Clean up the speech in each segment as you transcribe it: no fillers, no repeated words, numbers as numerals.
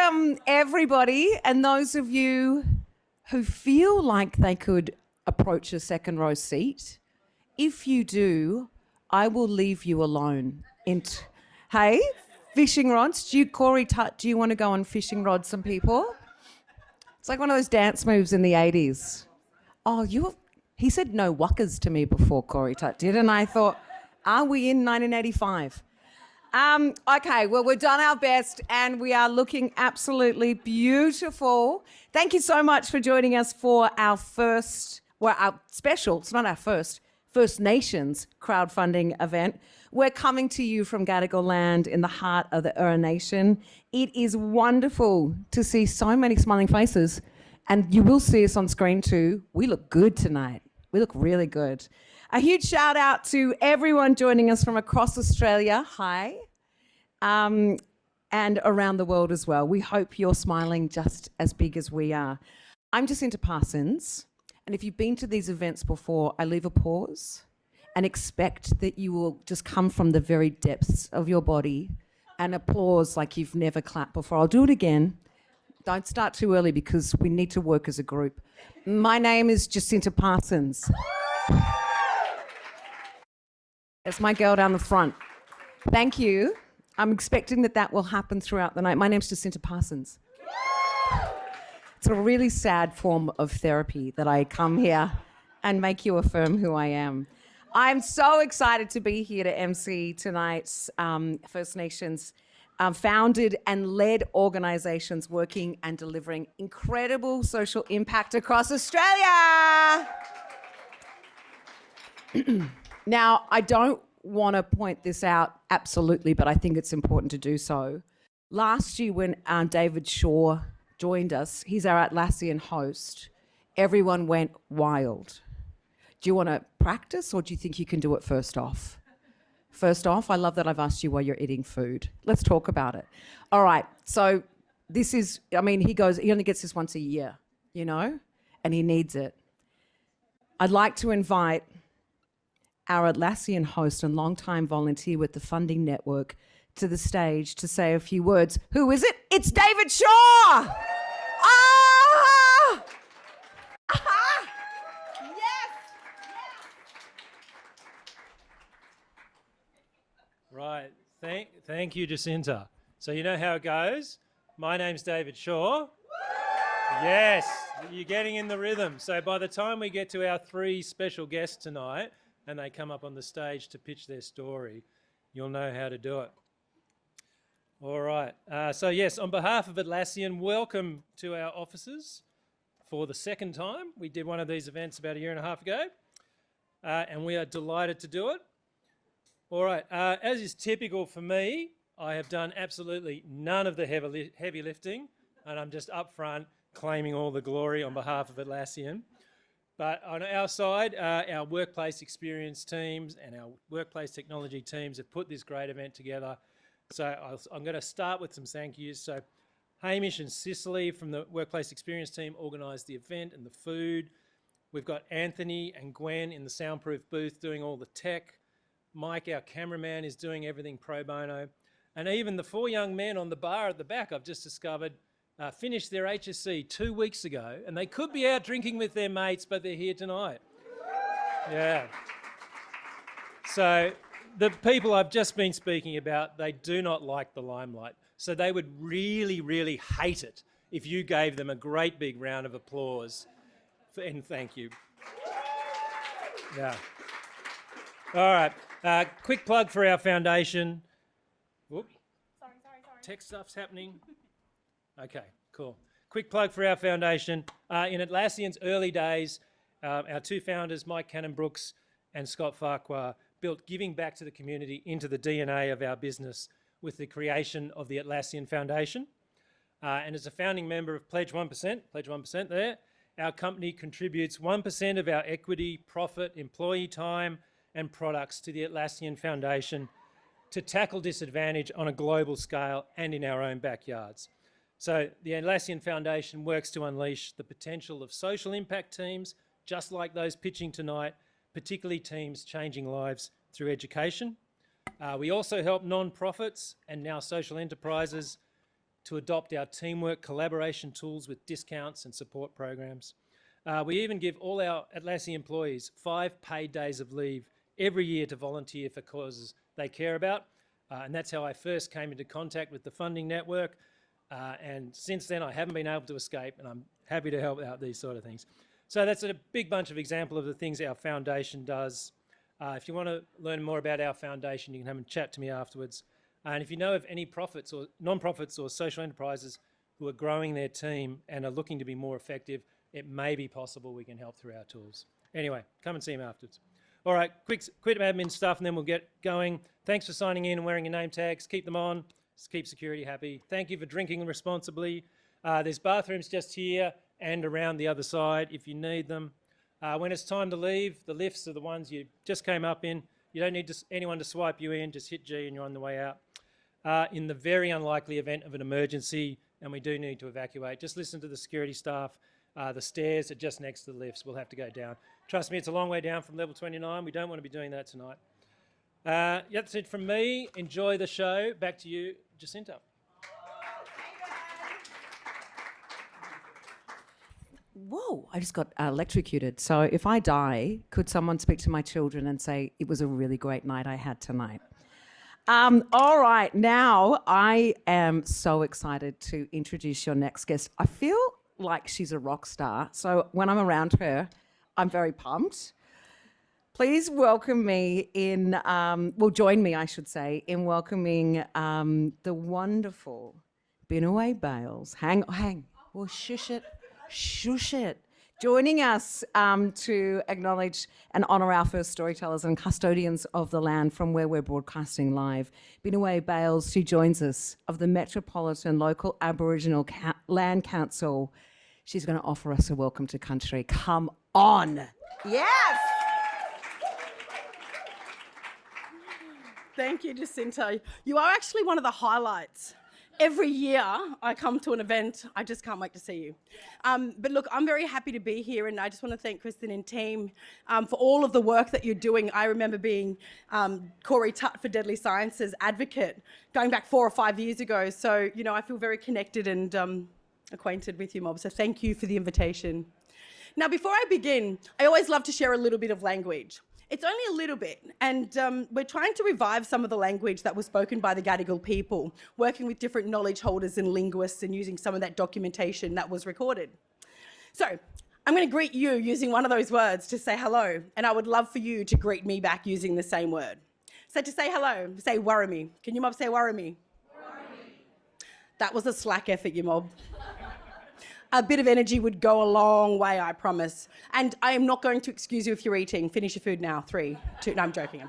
welcome everybody, and those of you who feel like they could approach a second row seat. If you do, I will leave you alone. Hey, fishing rods. Corey Tutt, do you want to go and fishing rod some people? It's like one of those dance moves in the 80s. Oh, he said no wuckers to me before, Corey Tutt did, and I thought, are we in 1985? Okay, well, we've done our best and we are looking absolutely beautiful. Thank you so much for joining us for our our special, it's not our First Nations crowdfunding event. We're coming to you from Gadigal land in the heart of the Eora Nation. It is wonderful to see so many smiling faces, and you will see us on screen too. We look good tonight. We look really good. A huge shout out to everyone joining us from across Australia. Hi. And around the world as well. We hope you're smiling just as big as we are. I'm Jacinta Parsons, and if you've been to these events before, I leave a pause and expect that you will just come from the very depths of your body and applause like you've never clapped before. I'll do it again. Don't start too early because we need to work as a group. My name is Jacinta Parsons. That's my girl down the front. Thank you. I'm expecting that will happen throughout the night. My name's Jacinta Parsons. It's a really sad form of therapy that I come here and make you affirm who I am. I'm so excited to be here to MC tonight's First Nations founded and led organisations working and delivering incredible social impact across Australia. Now, I don't want to point this out absolutely, but I think it's important to do so. Last year when David Shaw joined us, he's our Atlassian host, everyone went wild. Do you want to practice or do you think you can do it first off? First off, I love that I've asked you while you're eating food. Let's talk about it. All right, so this is, he only gets this once a year, and he needs it. I'd like to invite our Atlassian host and longtime volunteer with the Funding Network to the stage to say a few words. Who is it? It's David Shaw! Ah! Ah! Yes! Right. Thank you, Jacinta. So you know how it goes. My name's David Shaw. Yes, you're getting in the rhythm. So by the time we get to our three special guests tonight, and they come up on the stage to pitch their story, you'll know how to do it. All right. So yes, on behalf of Atlassian, welcome to our offices for the second time. We did one of these events about a year and a half ago, and we are delighted to do it. All right. As is typical for me, I have done absolutely none of the heavy lifting, and I'm just up front claiming all the glory on behalf of Atlassian. But on our side, our workplace experience teams and our workplace technology teams have put this great event together. So I'm going to start with some thank yous. So Hamish and Cicely from the workplace experience team organised the event and the food. We've got Anthony and Gwen in the soundproof booth doing all the tech. Mike, our cameraman, is doing everything pro bono. And even the four young men on the bar at the back, I've just discovered, finished their HSC 2 weeks ago, and they could be out drinking with their mates, but they're here tonight. Yeah. So the people I've just been speaking about, they do not like the limelight. So they would really, really hate it if you gave them a great big round of applause. And thank you. Yeah. All right. Quick plug for our foundation. Whoop. Sorry. Tech stuff's happening. Okay, cool. Quick plug for our foundation. In Atlassian's early days, our two founders, Mike Cannon-Brooks and Scott Farquhar, built giving back to the community into the DNA of our business with the creation of the Atlassian Foundation. And as a founding member of Pledge 1% there, our company contributes 1% of our equity, profit, employee time and products to the Atlassian Foundation to tackle disadvantage on a global scale and in our own backyards. So the Atlassian Foundation works to unleash the potential of social impact teams, just like those pitching tonight, particularly teams changing lives through education. We also help non-profits and now social enterprises to adopt our teamwork collaboration tools with discounts and support programs. We even give all our Atlassian employees 5 paid days of leave every year to volunteer for causes they care about. And that's how I first came into contact with the funding network. And since then, I haven't been able to escape, and I'm happy to help out these sort of things. So that's a big bunch of example of the things our foundation does. If you want to learn more about our foundation, you can have a chat to me afterwards. And if you know of any profits or non-profits or social enterprises who are growing their team and are looking to be more effective, it may be possible we can help through our tools. Anyway, come and see me afterwards. All right, quick admin stuff and then we'll get going. Thanks for signing in and wearing your name tags. Keep them on. Just keep security happy. Thank you for drinking responsibly. There's bathrooms just here and around the other side if you need them. When it's time to leave, the lifts are the ones you just came up in. You don't need anyone to swipe you in. Just hit G and you're on the way out. In the very unlikely event of an emergency and we do need to evacuate, just listen to the security staff. The stairs are just next to the lifts. We'll have to go down. Trust me, it's a long way down from level 29. We don't want to be doing that tonight. That's it from me. Enjoy the show. Back to you, Jacinta. Whoa, I just got electrocuted. So if I die, could someone speak to my children and say, it was a really great night I had tonight? All right, now I am so excited to introduce your next guest. I feel like she's a rock star. So when I'm around her, I'm very pumped. Please welcome me in, join me, I should say, in welcoming the wonderful Binaway Bales. Shush it. Joining us to acknowledge and honour our first storytellers and custodians of the land from where we're broadcasting live. Binaway Bales, she joins us of the Metropolitan Local Aboriginal Land Council. She's going to offer us a welcome to country. Come on. Yes. Thank you, Jacinta. You are actually one of the highlights. Every year I come to an event, I just can't wait to see you. But look, I'm very happy to be here and I just want to thank Kristen and team for all of the work that you're doing. I remember being Corey Tutt for Deadly Sciences advocate going back 4 or 5 years ago. So, you know, I feel very connected and acquainted with you, Mob. So thank you for the invitation. Now, before I begin, I always love to share a little bit of language. It's only a little bit, and we're trying to revive some of the language that was spoken by the Gadigal people, working with different knowledge holders and linguists and using some of that documentation that was recorded. So I'm going to greet you using one of those words to say hello, and I would love for you to greet me back using the same word. So to say hello, say warami. Can you, Mob, say warami? Warami. That was a slack effort, you Mob. A bit of energy would go a long way, I promise. And I am not going to excuse you if you're eating. Finish your food now. 3, 2, no, I'm joking.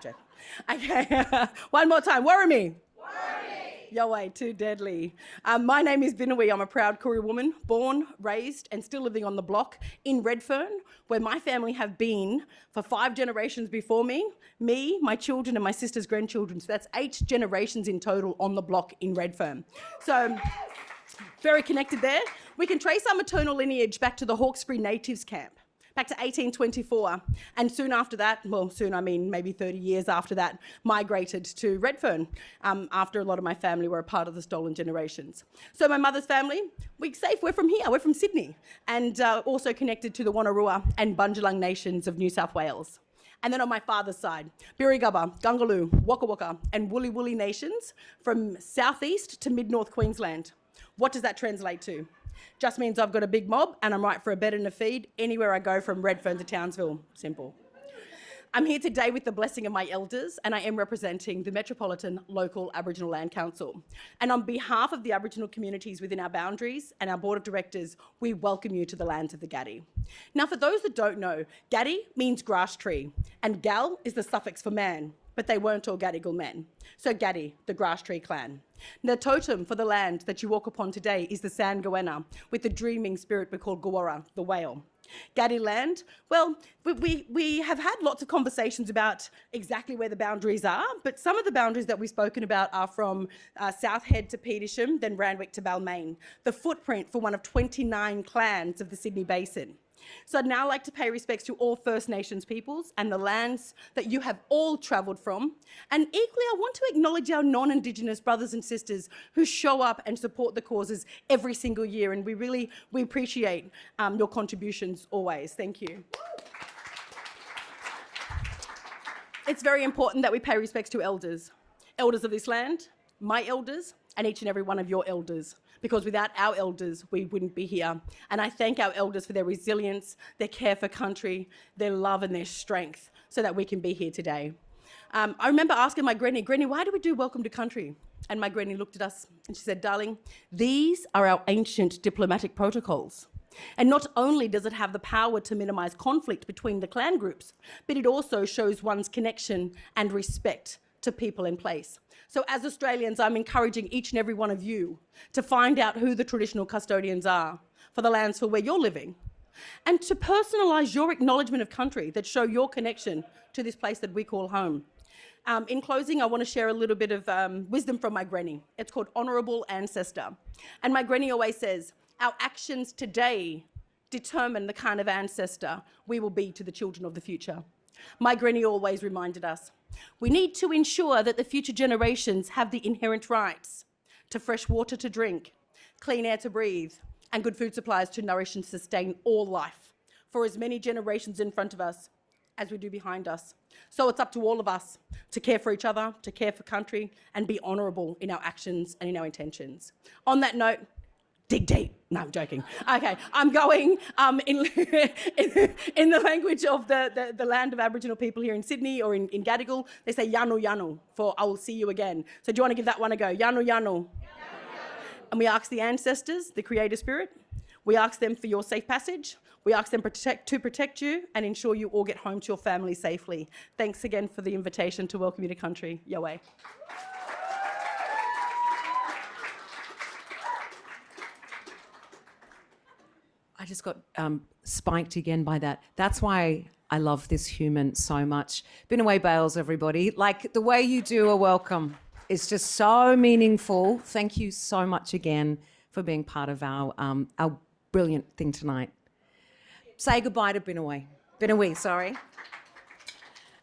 Okay, one more time. Warami. Yo way, too deadly. My name is Binaway. I'm a proud Koori woman, born, raised, and still living on the block in Redfern, where my family have been for 5 generations before me, my children, and my sister's grandchildren. So that's 8 generations in total on the block in Redfern. So very connected there. We can trace our maternal lineage back to the Hawkesbury Natives Camp, back to 1824. And soon after that, well, soon I mean maybe 30 years after that, migrated to Redfern after a lot of my family were a part of the Stolen Generations. So my mother's family, we're from here, we're from Sydney, and also connected to the Wonnarua and Bundjalung Nations of New South Wales. And then on my father's side, Birigubba, Gungaloo, Waka Waka, and Woolly Woolly Nations from southeast to mid-north Queensland. What does that translate to? Just means I've got a big mob and I'm right for a bed and a feed anywhere I go from Redfern to Townsville. Simple. I'm here today with the blessing of my elders and I am representing the Metropolitan Local Aboriginal Land Council. And on behalf of the Aboriginal communities within our boundaries and our board of directors, we welcome you to the lands of the Gadi. Now, for those that don't know, Gadi means grass tree and Gal is the suffix for man. But they weren't all Gadigal men. So Gadi, the grass tree clan. The totem for the land that you walk upon today is the Sangawena, with the dreaming spirit we call Gawara, the whale. Gadi land, well, we have had lots of conversations about exactly where the boundaries are, but some of the boundaries that we've spoken about are from South Head to Petersham, then Randwick to Balmain, the footprint for one of 29 clans of the Sydney Basin. So I'd now like to pay respects to all First Nations peoples and the lands that you have all travelled from. And equally, I want to acknowledge our non-Indigenous brothers and sisters who show up and support the causes every single year. And we appreciate your contributions always. Thank you. It's very important that we pay respects to elders of this land, my elders, and each and every one of your elders, because without our elders, we wouldn't be here. And I thank our elders for their resilience, their care for country, their love and their strength so that we can be here today. I remember asking my granny, why do we do Welcome to Country? And my granny looked at us and she said, darling, these are our ancient diplomatic protocols. And not only does it have the power to minimise conflict between the clan groups, but it also shows one's connection and respect to people in place. So as Australians, I'm encouraging each and every one of you to find out who the traditional custodians are for the lands for where you're living, and to personalise your acknowledgement of country that show your connection to this place that we call home. In closing, I want to share a little bit of wisdom from my granny. It's called Honourable Ancestor. And my granny always says, our actions today determine the kind of ancestor we will be to the children of the future. My granny always reminded us, we need to ensure that the future generations have the inherent rights to fresh water to drink, clean air to breathe, and good food supplies to nourish and sustain all life for as many generations in front of us as we do behind us. So it's up to all of us to care for each other, to care for country, and be honourable in our actions and in our intentions. On that note, dig deep. No, I'm joking. Okay, I'm going in the language of the land of Aboriginal people here in Sydney or in Gadigal. They say yanu yanu for I will see you again. So do you want to give that one a go? Yanu yanu. And we ask the ancestors, the creator spirit, we ask them for your safe passage. We ask them to protect you and ensure you all get home to your family safely. Thanks again for the invitation to welcome you to country. Yoway. I just got spiked again by that. That's why I love this human so much. Been away Bales, everybody. Like the way you do a welcome is just so meaningful. Thank you so much again for being part of our brilliant thing tonight. Say goodbye to Binawee, sorry.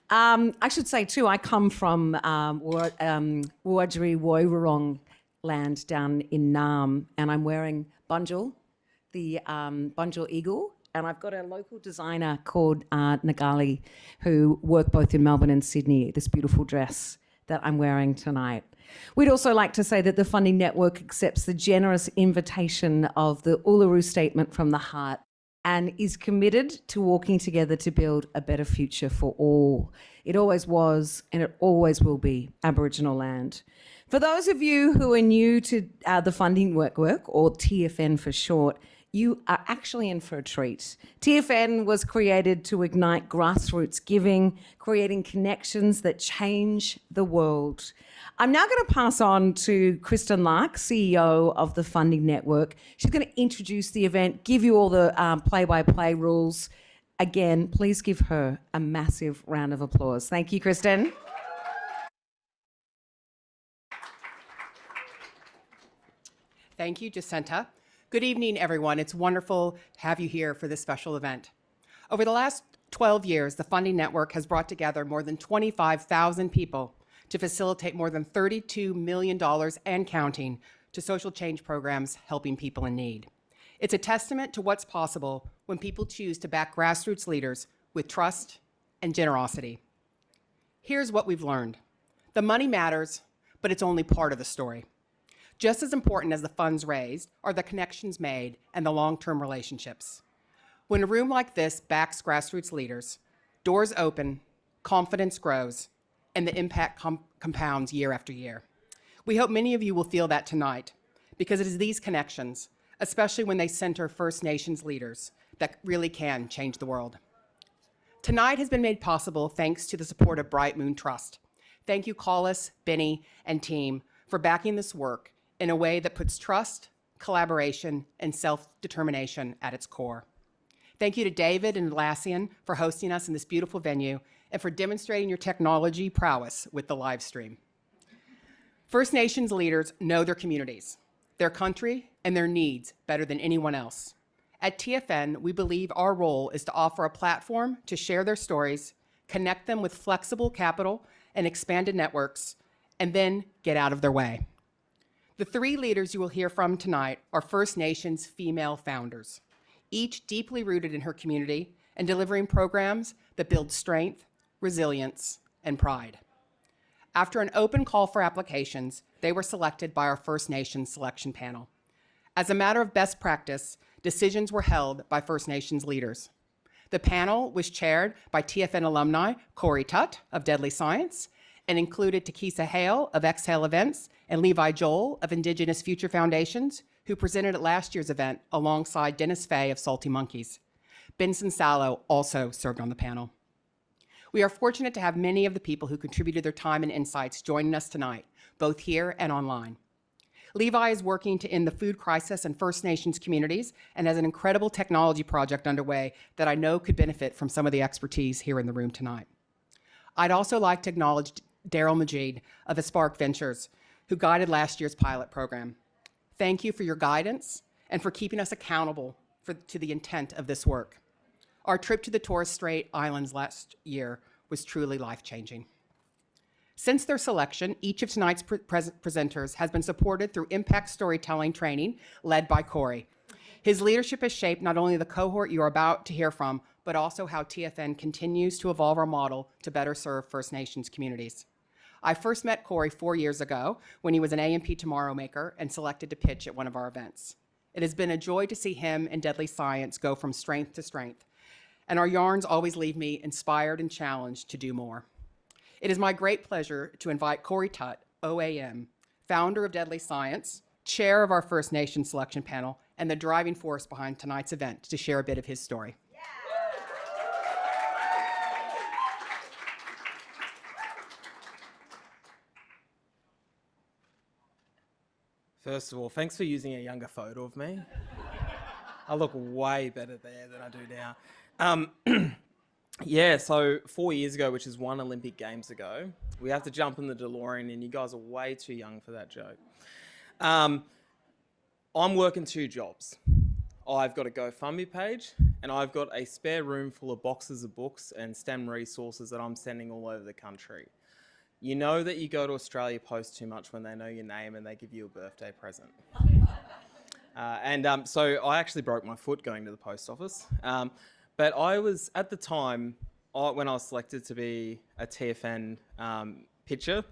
I should say too, I come from Wurundjeri Woiwurrung land down in Naarm, and I'm wearing Bunjil, the Bunjil Eagle, and I've got a local designer called Nagali who work both in Melbourne and Sydney, this beautiful dress that I'm wearing tonight. We'd also like to say that the Funding Network accepts the generous invitation of the Uluru Statement from the Heart and is committed to walking together to build a better future for all. It always was and it always will be Aboriginal land. For those of you who are new to the Funding Network, or TFN for short, you are actually in for a treat. TFN was created to ignite grassroots giving, creating connections that change the world. I'm now going to pass on to Kristen Lark, CEO of the Funding Network. She's going to introduce the event, give you all the play-by-play rules. Again, please give her a massive round of applause. Thank you, Kristen. Thank you, Jacinta. Good evening, everyone. It's wonderful to have you here for this special event. Over the last 12 years, the Funding Network has brought together more than 25,000 people to facilitate more than $32 million and counting to social change programs helping people in need. It's a testament to what's possible when people choose to back grassroots leaders with trust and generosity. Here's what we've learned. The money matters, but it's only part of the story. Just as important as the funds raised are the connections made and the long-term relationships. When a room like this backs grassroots leaders, doors open, confidence grows, and the impact compounds year after year. We hope many of you will feel that tonight, because it is these connections, especially when they center First Nations leaders, that really can change the world. Tonight has been made possible thanks to the support of Bright Moon Trust. Thank you, Collis, Benny, and team for backing this work in a way that puts trust, collaboration, and self-determination at its core. Thank you to David and Lassian for hosting us in this beautiful venue and for demonstrating your technology prowess with the live stream. First Nations leaders know their communities, their country, and their needs better than anyone else. At TFN, we believe our role is to offer a platform to share their stories, connect them with flexible capital and expanded networks, and then get out of their way. The three leaders you will hear from tonight are First Nations female founders, each deeply rooted in her community and delivering programs that build strength, resilience, and pride. After an open call for applications, they were selected by our First Nations selection panel. As a matter of best practice, decisions were held by First Nations leaders. The panel was chaired by TFN alumni Corey Tutt of Deadly Science and included Takisa Hale of Exhale Events and Levi Joel of Indigenous Future Foundations, who presented at last year's event alongside Dennis Fay of Salty Monkeys. Benson Sallow also served on the panel. We are fortunate to have many of the people who contributed their time and insights joining us tonight, both here and online. Levi is working to end the food crisis in First Nations communities and has an incredible technology project underway that I know could benefit from some of the expertise here in the room tonight. I'd also like to acknowledge Daryl Majid of Espark Ventures, who guided last year's pilot program. Thank you for your guidance and for keeping us accountable to the intent of this work. Our trip to the Torres Strait Islands last year was truly life-changing. Since their selection, each of tonight's presenters has been supported through impact storytelling training led by Corey. His leadership has shaped not only the cohort you are about to hear from, but also how TFN continues to evolve our model to better serve First Nations communities. I first met Corey 4 years ago when he was an A&P Tomorrow Maker and selected to pitch at one of our events. It has been a joy to see him and Deadly Science go from strength to strength, and our yarns always leave me inspired and challenged to do more. It is my great pleasure to invite Corey Tutt, OAM, founder of Deadly Science, chair of our First Nation selection panel, and the driving force behind tonight's event, to share a bit of his story. First of all, thanks for using a younger photo of me. I look way better there than I do now. Yeah, so 4 years ago, which is one Olympic Games ago, we have to jump in the DeLorean, and you guys are way too young for that joke. I'm working 2 jobs. I've got a GoFundMe page, and I've got a spare room full of boxes of books and STEM resources that I'm sending all over the country. You know that you go to Australia Post too much when they know your name and they give you a birthday present. So I actually broke my foot going to the post office. But I was, at the time, when I was selected to be a TFN pitcher,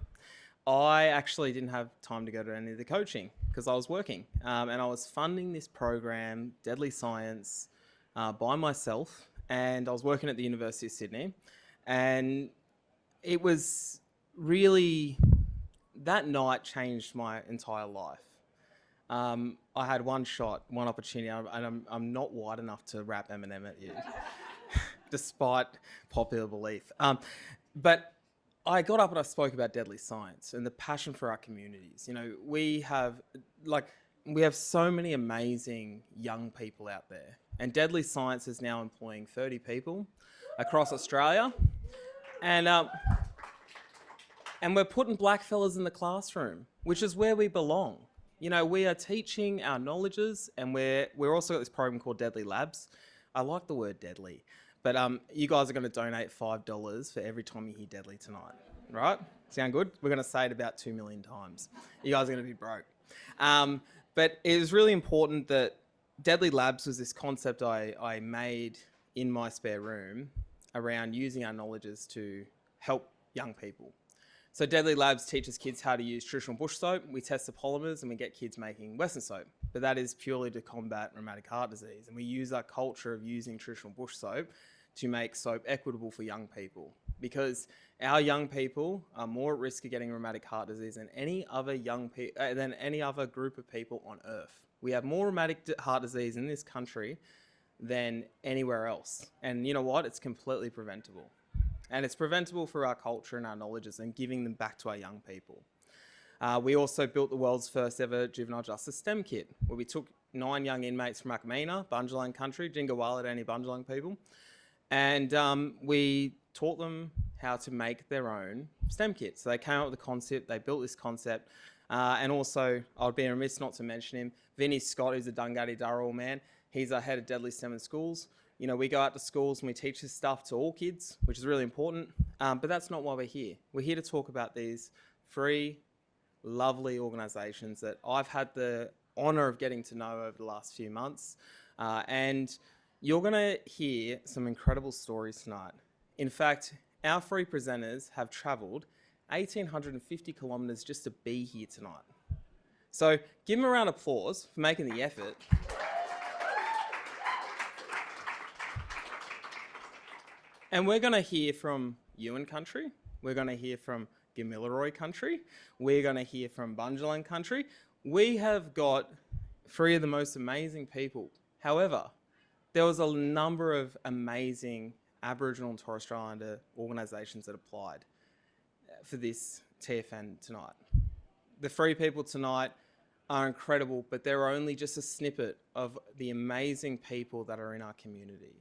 I actually didn't have time to go to any of the coaching because I was working. And I was funding this program, Deadly Science, by myself. And I was working at the University of Sydney. And it was really, that night changed my entire life. I had one shot, one opportunity, and I'm not wide enough to rap Eminem at you, despite popular belief. But I got up and I spoke about Deadly Science and the passion for our communities. You know, we have so many amazing young people out there, and Deadly Science is now employing 30 people across Australia, and we're putting black fellas in the classroom, which is where we belong. You know, we are teaching our knowledges, and we're also got this program called Deadly Labs. I like the word deadly, but you guys are going to donate $5 for every time you hear deadly tonight, right? Sound good? We're going to say it about 2 million times. You guys are going to be broke. But it was really important that Deadly Labs was this concept I made in my spare room around using our knowledges to help young people. So Deadly Labs teaches kids how to use traditional bush soap. We test the polymers and we get kids making Western soap. But that is purely to combat rheumatic heart disease. And we use our culture of using traditional bush soap to make soap equitable for young people. Because our young people are more at risk of getting rheumatic heart disease than any other group of people on earth. We have more rheumatic heart disease in this country than anywhere else. And you know what? It's completely preventable. And it's preventable through our culture and our knowledges and giving them back to our young people. We also built the world's first ever juvenile justice STEM kit, where we took 9 young inmates from Akamina, Bundjalung country, Jingawala, any Bundjalung people, and we taught them how to make their own STEM kit. So they came up with the concept, they built this concept, and also, I'd be remiss not to mention him, Vinny Scott, who's a Dungari Darrell man. He's our head of Deadly STEM in schools. You know, we go out to schools and we teach this stuff to all kids, which is really important. But that's not why we're here. We're here to talk about these free, lovely organisations that I've had the honour of getting to know over the last few months. And you're going to hear some incredible stories tonight. In fact, our free presenters have travelled 1,850 kilometres just to be here tonight. So give them a round of applause for making the effort. And we're going to hear from Ewan country. We're going to hear from Gamilaroi country. We're going to hear from Bunjalung country. We have got three of the most amazing people. However, there was a number of amazing Aboriginal and Torres Strait Islander organisations that applied for this TFN tonight. The three people tonight are incredible, but they're only just a snippet of the amazing people that are in our community.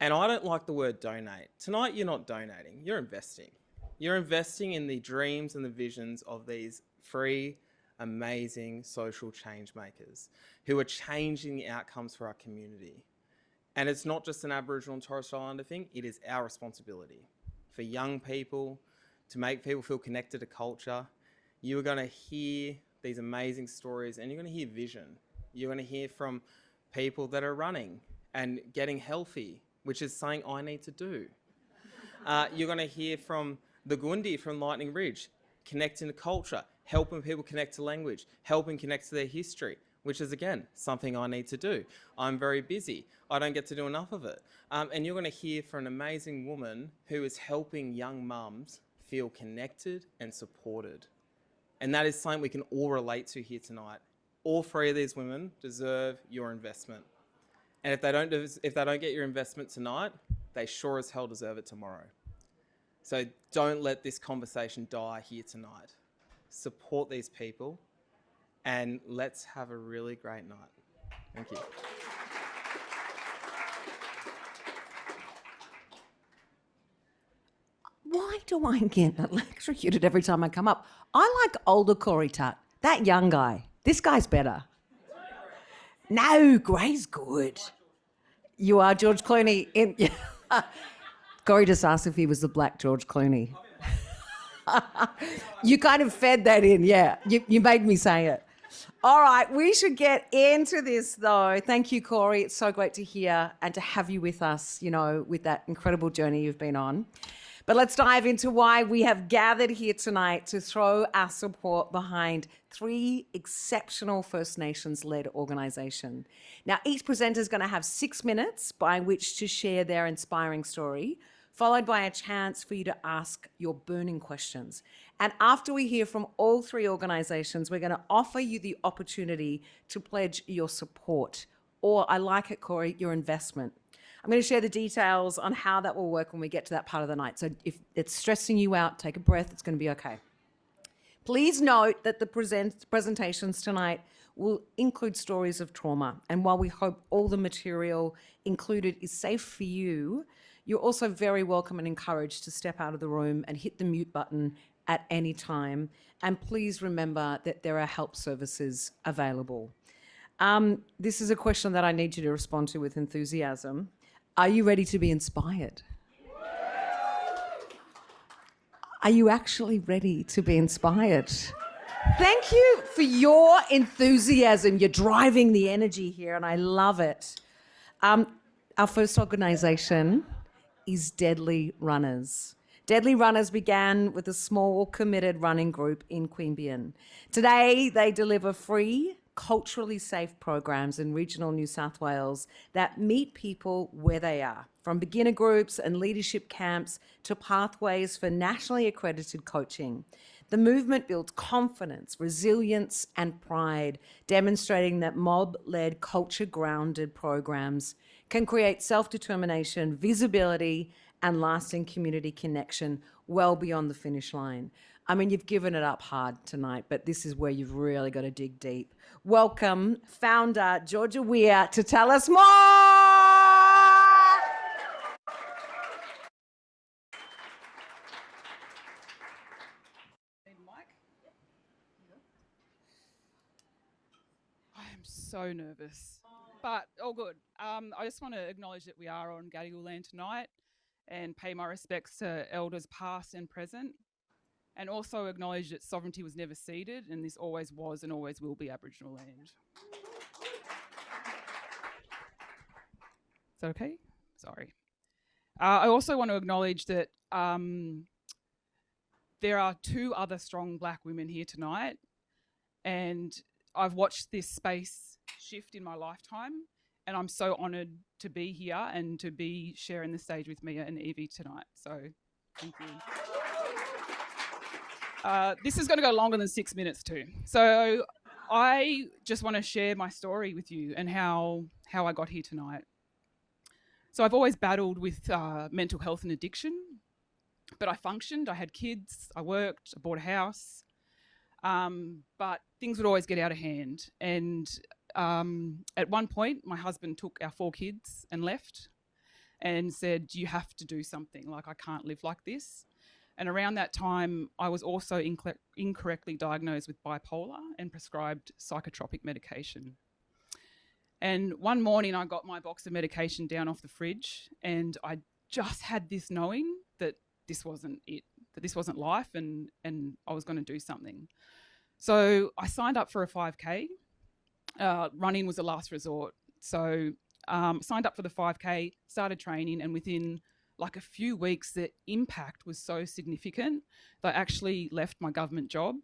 And I don't like the word donate. Tonight, you're not donating, you're investing. You're investing in the dreams and the visions of these three amazing social change makers who are changing the outcomes for our community. And it's not just an Aboriginal and Torres Strait Islander thing, it is our responsibility for young people to make people feel connected to culture. You are going to hear these amazing stories and you're going to hear vision. You're going to hear from people that are running and getting healthy, which is something I need to do. You're going to hear from the Gundi from Lightning Ridge, connecting to culture, helping people connect to language, helping connect to their history, which is, again, something I need to do. I'm very busy. I don't get to do enough of it. And you're going to hear from an amazing woman who is helping young mums feel connected and supported. And that is something we can all relate to here tonight. All three of these women deserve your investment. And if they don't get your investment tonight, they sure as hell deserve it tomorrow. So don't let this conversation die here tonight. Support these people and let's have a really great night. Thank you. Why do I get electrocuted every time I come up? I like older Corey Tutt. That young guy. This guy's better. No, Gray's good. You are George Clooney. Corey just asked if he was the black George Clooney. You kind of fed that in, yeah. You made me say it. All right, we should get into this, though. Thank you, Corey. It's so great to hear and to have you with us, you know, with that incredible journey you've been on. But let's dive into why we have gathered here tonight to throw our support behind three exceptional First Nations-led organisations. Now, each presenter is going to have 6 minutes by which to share their inspiring story, followed by a chance for you to ask your burning questions. And after we hear from all three organisations, we're going to offer you the opportunity to pledge your support, or I like it, Corey, your investment. I'm going to share the details on how that will work when we get to that part of the night. So if it's stressing you out, take a breath. It's going to be okay. Please note that the presentations tonight will include stories of trauma. And while we hope all the material included is safe for you, you're also very welcome and encouraged to step out of the room and hit the mute button at any time. And please remember that there are help services available. This is a question that I need you to respond to with enthusiasm. Are you ready to be inspired? Are you actually ready to be inspired? Thank you for your enthusiasm. You're driving the energy here, and I love it. Our first organisation is Deadly Runners. Deadly Runners began with a small, committed running group in Queanbeyan. Today, they deliver free, culturally safe programs in regional New South Wales that meet people where they are, from beginner groups and leadership camps to pathways for nationally accredited coaching. The movement builds confidence, resilience, and pride, demonstrating that mob-led, culture-grounded programs can create self-determination, visibility, and lasting community connection well beyond the finish line. I mean, you've given it up hard tonight, but this is where you've really got to dig deep. Welcome, founder Georgia Weir, to tell us more. I am so nervous. but all good. I just want to acknowledge that we are on Gadigal land tonight and pay my respects to elders past and present, and also acknowledge that sovereignty was never ceded and this always was and always will be Aboriginal land. Is that okay? Sorry. I also want to acknowledge that there are 2 other strong Black women here tonight, and I've watched this space shift in my lifetime, and I'm so honoured to be here and to be sharing the stage with Mia and Evie tonight. So, thank you. This is going to go longer than 6 minutes too. So, I just want to share my story with you and how I got here tonight. So, I've always battled with mental health and addiction, but I functioned. I had kids, I worked, I bought a house, but things would always get out of hand. And at one point, my husband took our 4 kids and left and said, you have to do something, like I can't live like this. And around that time, I was also incorrectly diagnosed with bipolar and prescribed psychotropic medication. And one morning I got my box of medication down off the fridge, and I just had this knowing that this wasn't it, that this wasn't life, and I was going to do something. So I signed up for a 5K. Running was a last resort. So signed up for the 5K, started training, and within like a few weeks, the impact was so significant that I actually left my government job,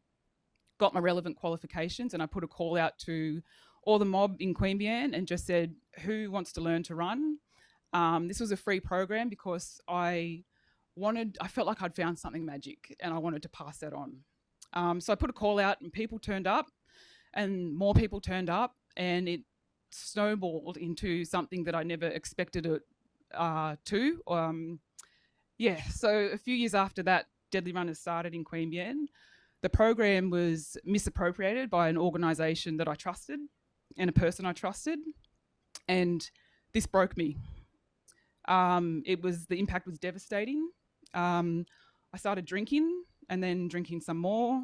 got my relevant qualifications, and I put a call out to all the mob in Queanbeyan and just said, who wants to learn to run? This was a free program because I felt like I'd found something magic and I wanted to pass that on. So I put a call out and people turned up and more people turned up, and it snowballed into something that I never expected it to. So a few years after that, Deadly Runners started in Queanbeyan. The program was misappropriated by an organisation that I trusted and a person I trusted, and this broke me. The impact was devastating. I started drinking, and then drinking some more,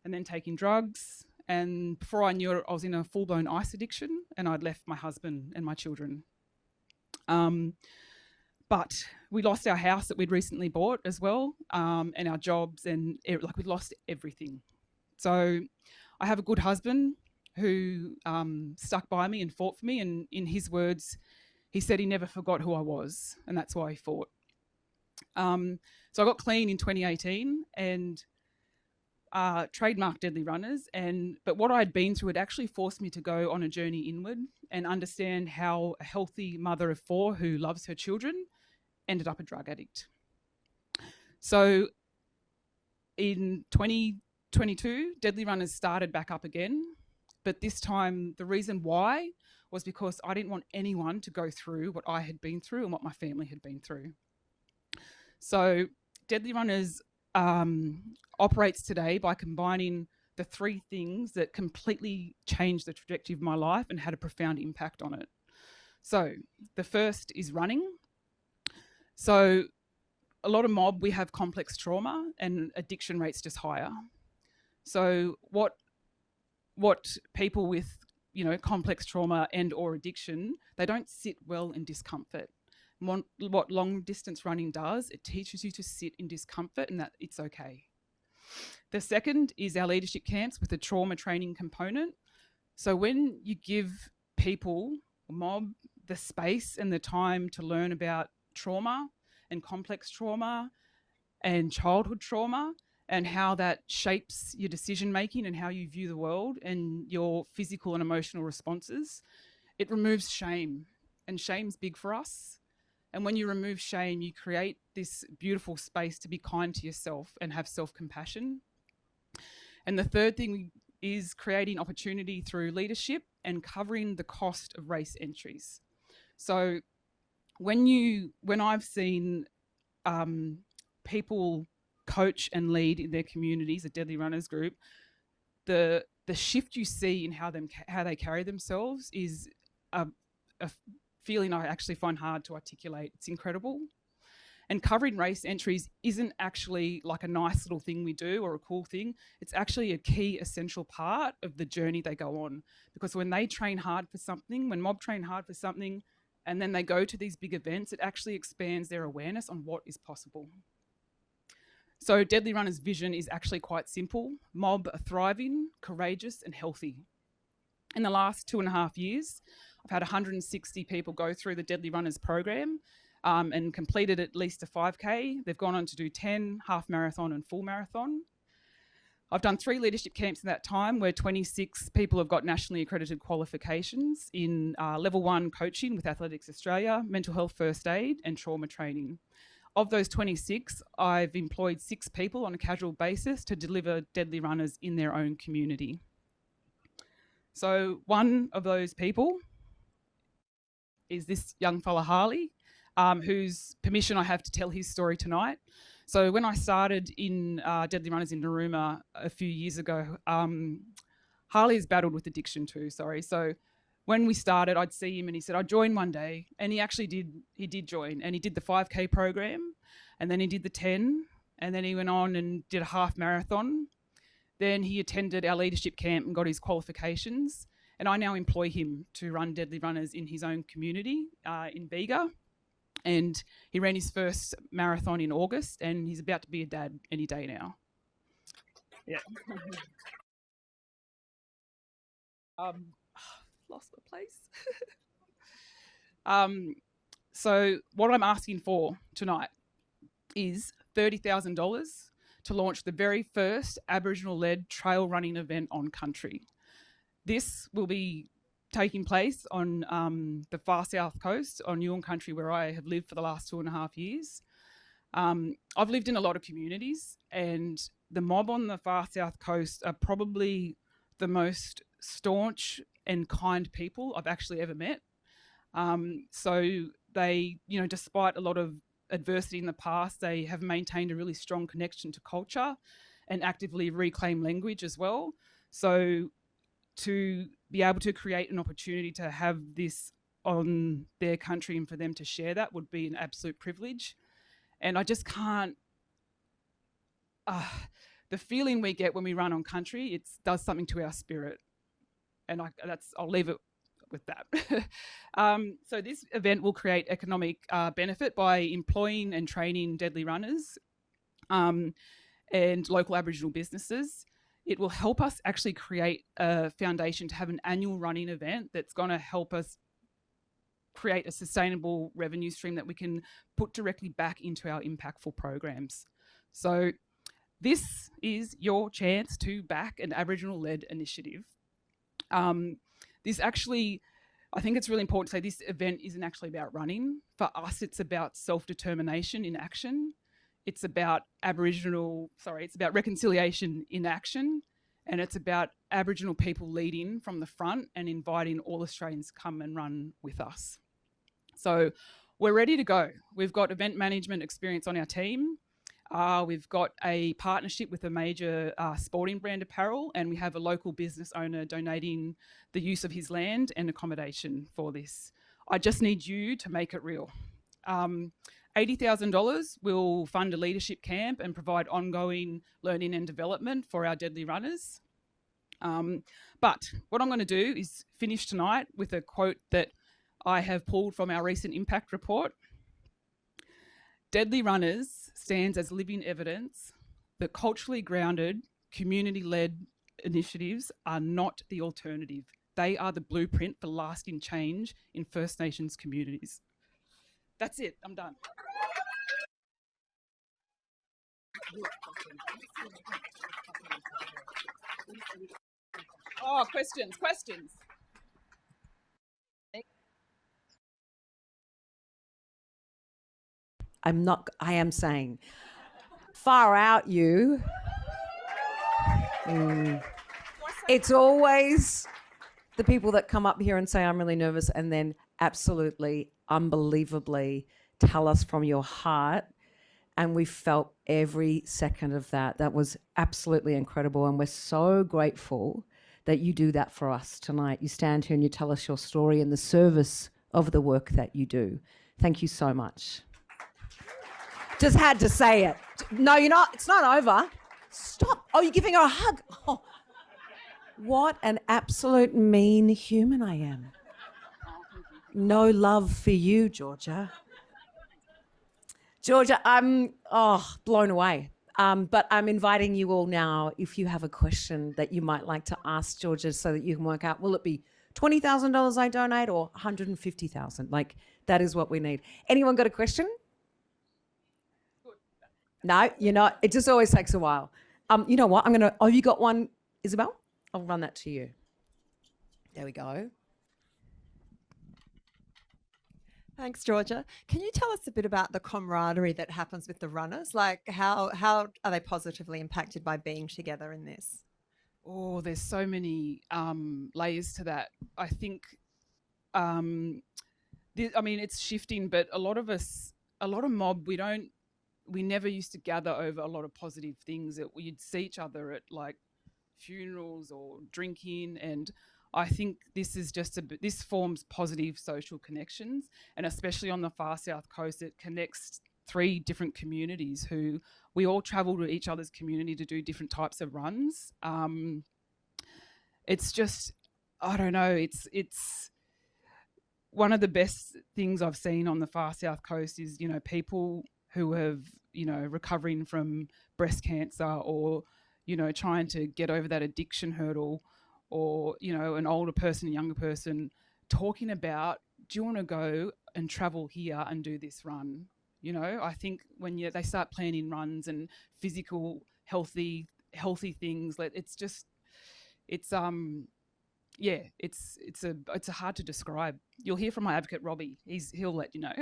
and then taking drugs. And before I knew it, I was in a full-blown ice addiction, and I'd left my husband and my children. But we lost our house that we'd recently bought as well, and our jobs, and we lost everything. So I have a good husband who stuck by me and fought for me, and in his words, he said he never forgot who I was, and that's why he fought. So I got clean in 2018 and trademarked Deadly Runners, but what I'd been through had actually forced me to go on a journey inward and understand how a healthy mother of 4 who loves her children ended up a drug addict. So in 2022, Deadly Runners started back up again, but this time the reason why was because I didn't want anyone to go through what I had been through and what my family had been through. So Deadly Runners operates today by combining the 3 things that completely changed the trajectory of my life and had a profound impact on it. So the first is running. So a lot of mob, we have complex trauma and addiction rates just higher. So what people with, complex trauma and or addiction, they don't sit well in discomfort. What long distance running does, it teaches you to sit in discomfort and that it's okay. The second is our leadership camps with a trauma training component. So when you give people, mob, the space and the time to learn about trauma and complex trauma and childhood trauma and how that shapes your decision making and how you view the world and your physical and emotional responses, it removes shame, and shame's big for us. And when you remove shame, you create this beautiful space to be kind to yourself and have self-compassion. And the third thing is creating opportunity through leadership and covering the cost of race entries. So when I've seen people coach and lead in their communities, a Deadly Runners group, the shift you see in how they carry themselves is a feeling I actually find hard to articulate. It's incredible. And covering race entries isn't actually like a nice little thing we do or a cool thing. It's actually a key essential part of the journey they go on. Because when they train hard for something, when mob train hard for something, and then they go to these big events, it actually expands their awareness on what is possible. So Deadly Runner's vision is actually quite simple. Mob are thriving, courageous and healthy. In the last 2.5 years, I've had 160 people go through the Deadly Runners program and completed at least a 5K. They've gone on to do 10 half marathon and full marathon. I've done 3 leadership camps in that time where 26 people have got nationally accredited qualifications in level 1 coaching with Athletics Australia, mental health first aid and trauma training. Of those 26, I've employed 6 people on a casual basis to deliver Deadly Runners in their own community. So one of those people is this young fella, Harley, whose permission I have to tell his story tonight. So when I started in Deadly Runners in Narooma a few years ago, Harley's battled with addiction too, So when we started, I'd see him and he said, I'd join one day. And he actually did join. And he did the 5K program. And then he did the 10. And then he went on and did a half marathon. Then he attended our leadership camp and got his qualifications. And I now employ him to run Deadly Runners in his own community in Bega. And he ran his first marathon in August. And he's about to be a dad any day now. Yeah. Lost my place. So what I'm asking for tonight is $30,000 to launch the very first Aboriginal-led trail running event on country. This will be taking place on the far south coast, on Yuin country, where I have lived for the last 2.5 years. I've lived in a lot of communities, and the mob on the far south coast are probably the most staunch and kind people I've actually ever met. So they, despite a lot of adversity in the past, they have maintained a really strong connection to culture and actively reclaim language as well. So to be able to create an opportunity to have this on their country and for them to share that would be an absolute privilege. And I just can't, the feeling we get when we run on country, it does something to our spirit. And I'll leave it with that. So this event will create economic benefit by employing and training Deadly Runners and local Aboriginal businesses. It will help us actually create a foundation to have an annual running event that's going to help us create a sustainable revenue stream that we can put directly back into our impactful programs. So this is your chance to back an Aboriginal-led initiative. This actually, I think it's really important to say this event isn't actually about running. For us, it's about self-determination in action. It's about it's about reconciliation in action. And it's about Aboriginal people leading from the front and inviting all Australians to come and run with us. So we're ready to go. We've got event management experience on our team. We've got a partnership with a major sporting brand apparel, and we have a local business owner donating the use of his land and accommodation for this. I just need you to make it real. $80,000 will fund a leadership camp and provide ongoing learning and development for our Deadly Runners. But what I'm going to do is finish tonight with a quote that I have pulled from our recent impact report. Deadly Runners stands as living evidence that culturally grounded, community-led initiatives are not the alternative. They are the blueprint for lasting change in First Nations communities. That's it, I'm done. Oh, questions. I am saying, far out you. It's always the people that come up here and say, I'm really nervous, and then absolutely, unbelievably tell us from your heart. And we felt every second of that. That was absolutely incredible. And we're so grateful that you do that for us tonight. You stand here and you tell us your story in the service of the work that you do. Thank you so much. Just had to say it. No, you're not. It's not over. Stop. Oh, you're giving her a hug. Oh, what an absolute mean human I am. No love for you, Georgia. Georgia, I'm blown away. But I'm inviting you all now, if you have a question that you might like to ask Georgia so that you can work out, will it be $20,000 I donate or $150,000? Like, that is what we need. Anyone got a question? No, you're not. It just always takes a while. You know what? You got one, Isabel? I'll run that to you. There we go. Thanks, Georgia. Can you tell us a bit about the camaraderie that happens with the runners? Like, how are they positively impacted by being together in this? Oh, there's so many layers to that. I think, it's shifting, but a lot of mob, we never used to gather over a lot of positive things. You'd see each other at like funerals or drinking, and I think this is this forms positive social connections, and especially on the far south coast, it connects 3 different communities who we all travel to each other's community to do different types of runs. It's just, I don't know, it's one of the best things I've seen on the far south coast is, people who have, recovering from breast cancer or, trying to get over that addiction hurdle, or, an older person, a younger person, talking about, do you want to go and travel here and do this run? I think when they start planning runs and physical, healthy things, it's hard to describe. You'll hear from my advocate, Robbie. He'll let you know.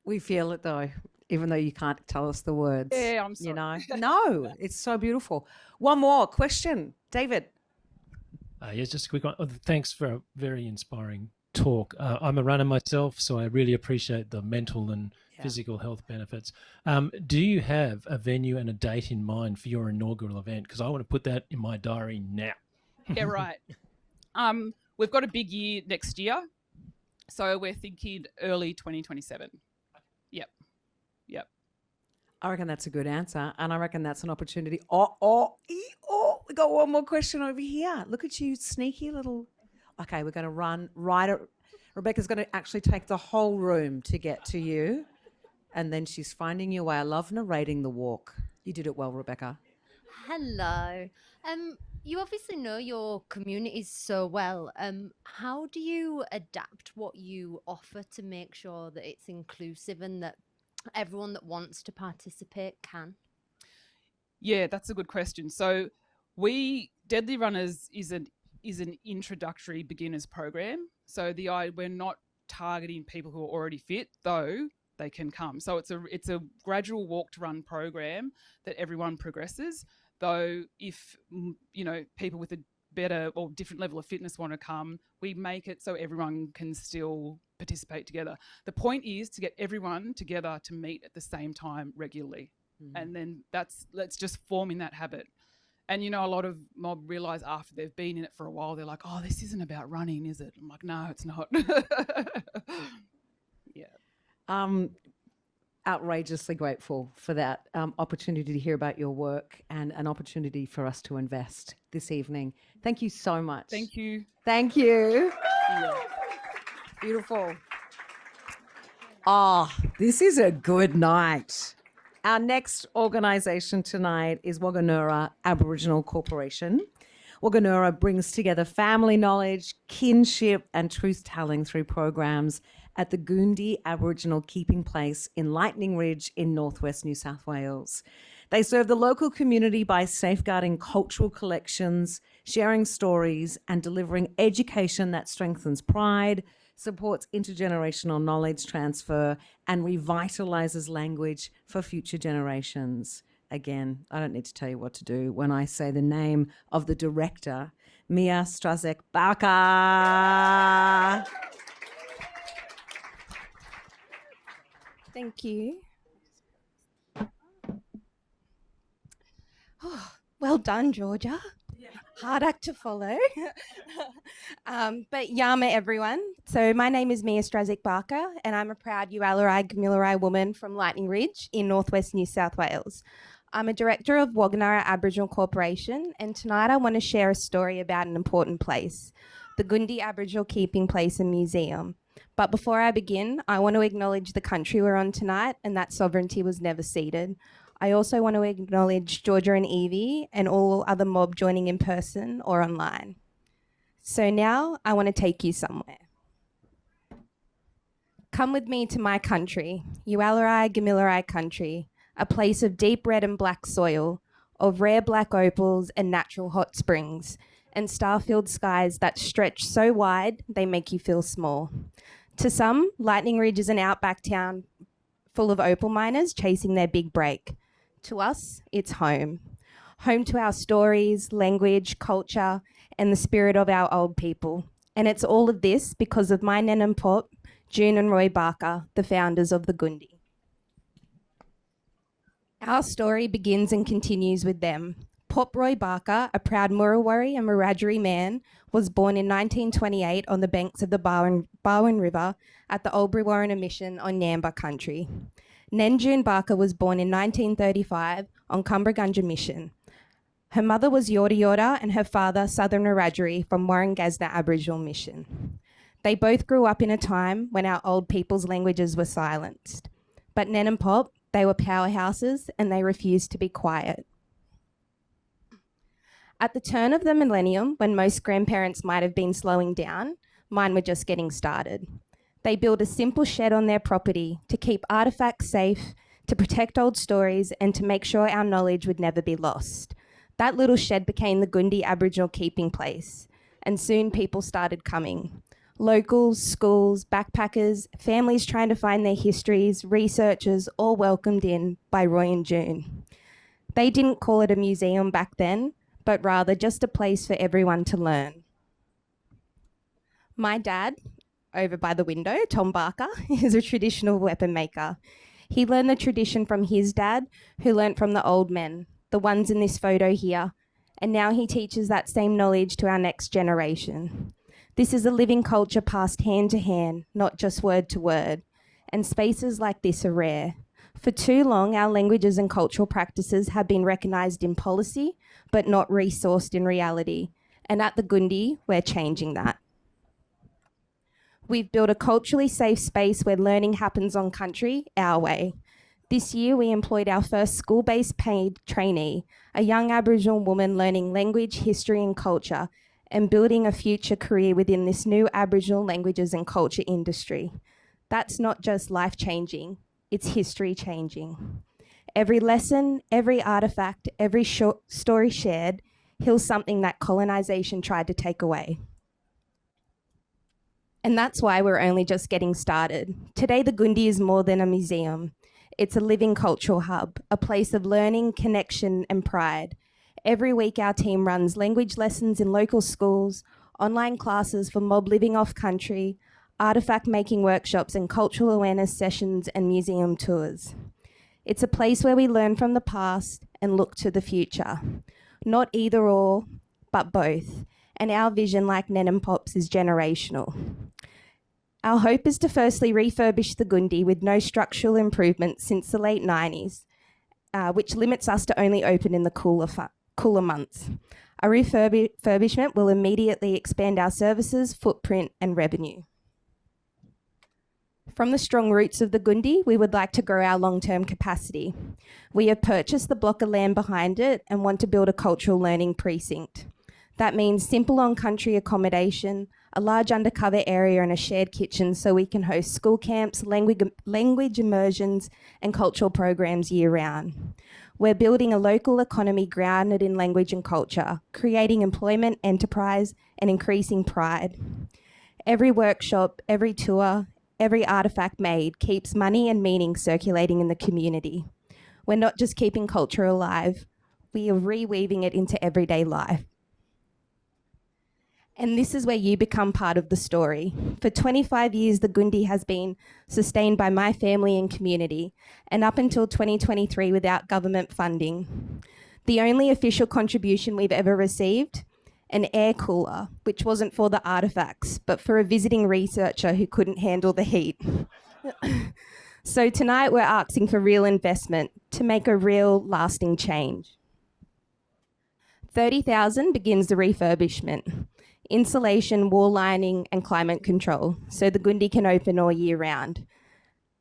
We feel it though, even though you can't tell us the words. Yeah, I'm sorry. No, it's so beautiful. One more question, David. Yes, just a quick one. Thanks for a very inspiring talk. I'm a runner myself, so I really appreciate the mental and physical health benefits. Do you have a venue and a date in mind for your inaugural event? Because I want to put that in my diary now. Yeah, right. We've got a big year next year, so we're thinking early 2027. Yep. I reckon that's a good answer, and I reckon that's an opportunity. We got one more question over here. Look at you, sneaky little. Okay, we're going to run right at. Rebecca's going to actually take the whole room to get to you, and then she's finding your way. I love narrating the walk. You did it well, Rebecca. Hello. You obviously know your communities so well. How do you adapt what you offer to make sure that it's inclusive and that everyone that wants to participate can? Yeah, that's a good question. So Deadly Runners is an introductory beginners program. So we're not targeting people who are already fit, though they can come. So it's a gradual walk to run program that everyone progresses. Though if people with a better or different level of fitness want to come, we make it so everyone can still participate together. The point is to get everyone together to meet at the same time regularly. And then let's just forming that habit. And, a lot of mob realise after they've been in it for a while, they're like, oh, this isn't about running, is it? I'm like, no, it's not. Yeah. Outrageously grateful for that opportunity to hear about your work and an opportunity for us to invest this evening. Thank you so much. Thank you. Thank you. Yeah. Beautiful. Oh, this is a good night. Our next organisation tonight is Waganoura Aboriginal Corporation. Waganoura brings together family knowledge, kinship and truth-telling through programs at the Goondi Aboriginal Keeping Place in Lightning Ridge in northwest New South Wales. They serve the local community by safeguarding cultural collections, sharing stories and delivering education that strengthens pride, supports intergenerational knowledge transfer and revitalises language for future generations. Again, I don't need to tell you what to do when I say the name of the director, Mia Strazek-Barker. Thank you. Oh, well done, Georgia. Hard act to follow. But Yama, everyone. So my name is Mia Strazik Barker, and I'm a proud Yuwalari Gamilaroi woman from Lightning Ridge in northwest New South Wales. I'm a director of Wagganara Aboriginal Corporation, and tonight I want to share a story about an important place, the Gundi Aboriginal Keeping Place and Museum. But before I begin, I want to acknowledge the country we're on tonight and that sovereignty was never ceded. I also want to acknowledge Georgia and Evie and all other mob joining in person or online. So now I want to take you somewhere. Come with me to my country, Yuwalari Gamilaroi country, a place of deep red and black soil, of rare black opals and natural hot springs, and star-filled skies that stretch so wide they make you feel small. To some, Lightning Ridge is an outback town full of opal miners chasing their big break. To us, it's home. Home to our stories, language, culture, and the spirit of our old people. And it's all of this because of my Nen and Pop, June and Roy Barker, the founders of the Gundi. Our story begins and continues with them. Pop Roy Barker, a proud Murrawari and Wiradjuri man, was born in 1928 on the banks of the Barwon River at the Albury Warrena Mission on Yamba country. Nen June Barker was born in 1935 on Cumbragunja Mission. Her mother was Yorta Yorta and her father Southern Wiradjuri from Warringazna Aboriginal Mission. They both grew up in a time when our old people's languages were silenced. But Nen and Pop, they were powerhouses and they refused to be quiet. At the turn of the millennium, when most grandparents might have been slowing down, mine were just getting started. They built a simple shed on their property to keep artefacts safe, to protect old stories, and to make sure our knowledge would never be lost. That little shed became the Gundi Aboriginal Keeping Place, and soon people started coming. Locals, schools, backpackers, families trying to find their histories, researchers, all welcomed in by Roy and June. They didn't call it a museum back then, but rather just a place for everyone to learn. My dad, over by the window, Tom Barker, is a traditional weapon maker. He learned the tradition from his dad, who learnt from the old men, the ones in this photo here, and now he teaches that same knowledge to our next generation. This is a living culture passed hand to hand, not just word to word, and spaces like this are rare. For too long, our languages and cultural practices have been recognised in policy, but not resourced in reality. And at the Gundi, we're changing that. We've built a culturally safe space where learning happens on country, our way. This year, we employed our first school-based paid trainee, a young Aboriginal woman learning language, history and culture, and building a future career within this new Aboriginal languages and culture industry. That's not just life-changing, it's history-changing. Every lesson, every artefact, every story shared heals something that colonisation tried to take away. And that's why we're only just getting started. Today, the Gundi is more than a museum. It's a living cultural hub, a place of learning, connection and pride. Every week, our team runs language lessons in local schools, online classes for mob living off country, artefact making workshops and cultural awareness sessions and museum tours. It's a place where we learn from the past and look to the future. Not either or, but both. And our vision, like Nen and Pop's, is generational. Our hope is to firstly refurbish the Gundi with no structural improvements since the late 90s, which limits us to only open in the cooler months. A refurbishment will immediately expand our services, footprint and revenue. From the strong roots of the Gundi, we would like to grow our long-term capacity. We have purchased the block of land behind it and want to build a cultural learning precinct. That means simple on-country accommodation, a large undercover area and a shared kitchen so we can host school camps, language immersions and cultural programs year-round. We're building a local economy grounded in language and culture, creating employment, enterprise and increasing pride. Every workshop, every tour, every artefact made keeps money and meaning circulating in the community. We're not just keeping culture alive, we are reweaving it into everyday life. And this is where you become part of the story. For 25 years, the Gundi has been sustained by my family and community, and up until 2023 without government funding. The only official contribution we've ever received, an air cooler, which wasn't for the artifacts, but for a visiting researcher who couldn't handle the heat. So tonight we're asking for real investment to make a real lasting change. 30,000 begins the refurbishment, insulation, wall lining and climate control, so the Gundi can open all year round.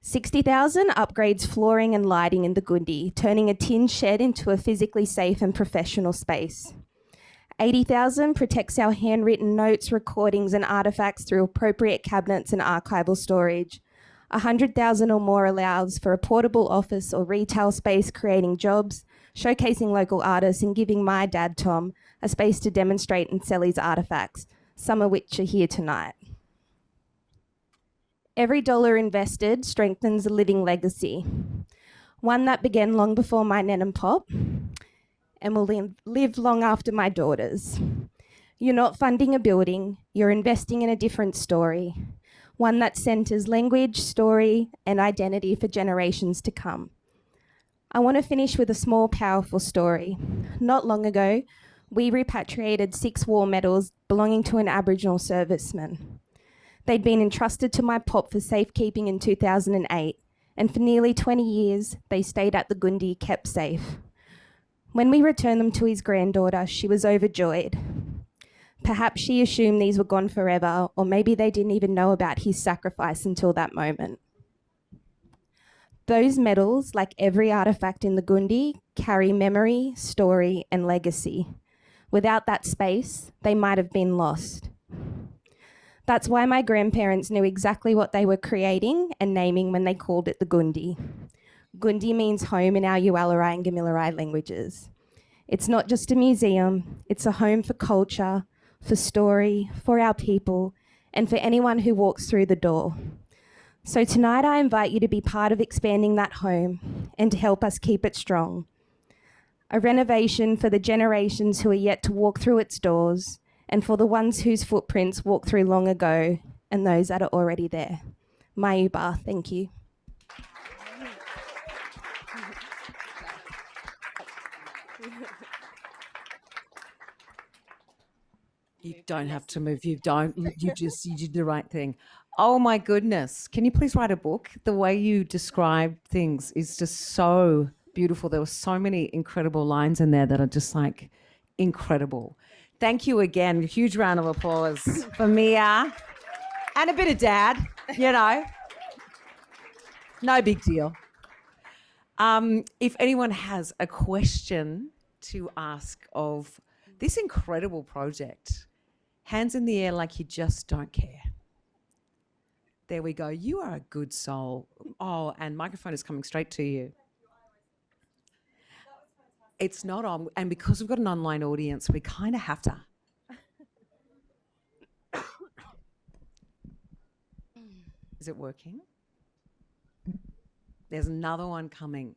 60,000 upgrades flooring and lighting in the Gundi, turning a tin shed into a physically safe and professional space. 80,000 protects our handwritten notes, recordings and artifacts through appropriate cabinets and archival storage. 100,000 or more allows for a portable office or retail space, creating jobs, showcasing local artists and giving my dad, Tom, a space to demonstrate and sell his artifacts, some of which are here tonight. Every dollar invested strengthens a living legacy, one that began long before my nan and pop and will live long after my daughters. You're not funding a building, you're investing in a different story, one that centres language, story and identity for generations to come. I want to finish with a small, powerful story. Not long ago, we repatriated 6 war medals belonging to an Aboriginal serviceman. They'd been entrusted to my pop for safekeeping in 2008, and for nearly 20 years, they stayed at the Gundi, kept safe. When we returned them to his granddaughter, she was overjoyed. Perhaps she assumed these were gone forever, or maybe they didn't even know about his sacrifice until that moment. Those medals, like every artefact in the Gundi, carry memory, story, and legacy. Without that space, they might have been lost. That's why my grandparents knew exactly what they were creating and naming when they called it the Gundi. Gundi means home in our Yuwalarai and Gamilarai languages. It's not just a museum, it's a home for culture, for story, for our people, and for anyone who walks through the door. So tonight I invite you to be part of expanding that home and to help us keep it strong. A renovation for the generations who are yet to walk through its doors, and for the ones whose footprints walked through long ago and those that are already there. Mayuba, thank you. You don't have to move. You did the right thing. Oh my goodness. Can you please write a book? The way you describe things is just so beautiful. There were so many incredible lines in there that are just like incredible. Thank you again. A huge round of applause for Mia and a bit of Dad, you know. No big deal. If anyone has a question to ask of this incredible project, hands in the air like you just don't care. There we go. You are a good soul. Oh, and microphone is coming straight to you. It's not on, and because we've got an online audience, we kind of have to. Is it working? There's another one coming.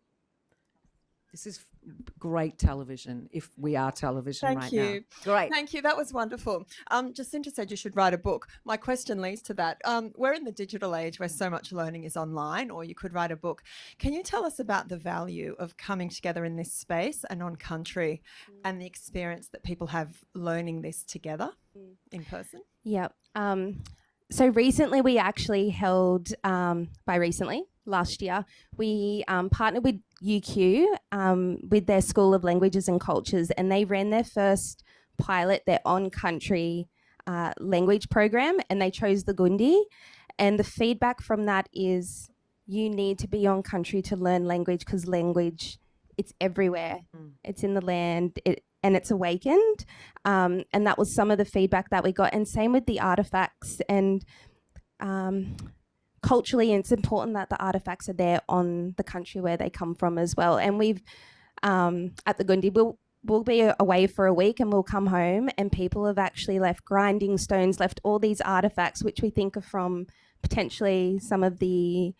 This is great television, if we are television right now. Thank you. Great. Thank you. That was wonderful. Jacinta said you should write a book. My question leads to that. We're in the digital age where so much learning is online, or you could write a book. Can you tell us about the value of coming together in this space and on country and the experience that people have learning this together in person? Yep. So recently we actually held, last year, we partnered with UQ with their School of Languages and Cultures, and they ran their first pilot, their on-country language program, and they chose the Gundi. And the feedback from that is you need to be on country to learn language, because language, it's everywhere. It's in the land, and it's awakened. And that was some of the feedback that we got. And same with the artifacts. And culturally, it's important that the artifacts are there on the country where they come from as well. And we've, at the Gundi, we'll be away for a week and we'll come home, and people have actually left grinding stones, left all these artifacts, which we think are from potentially some of the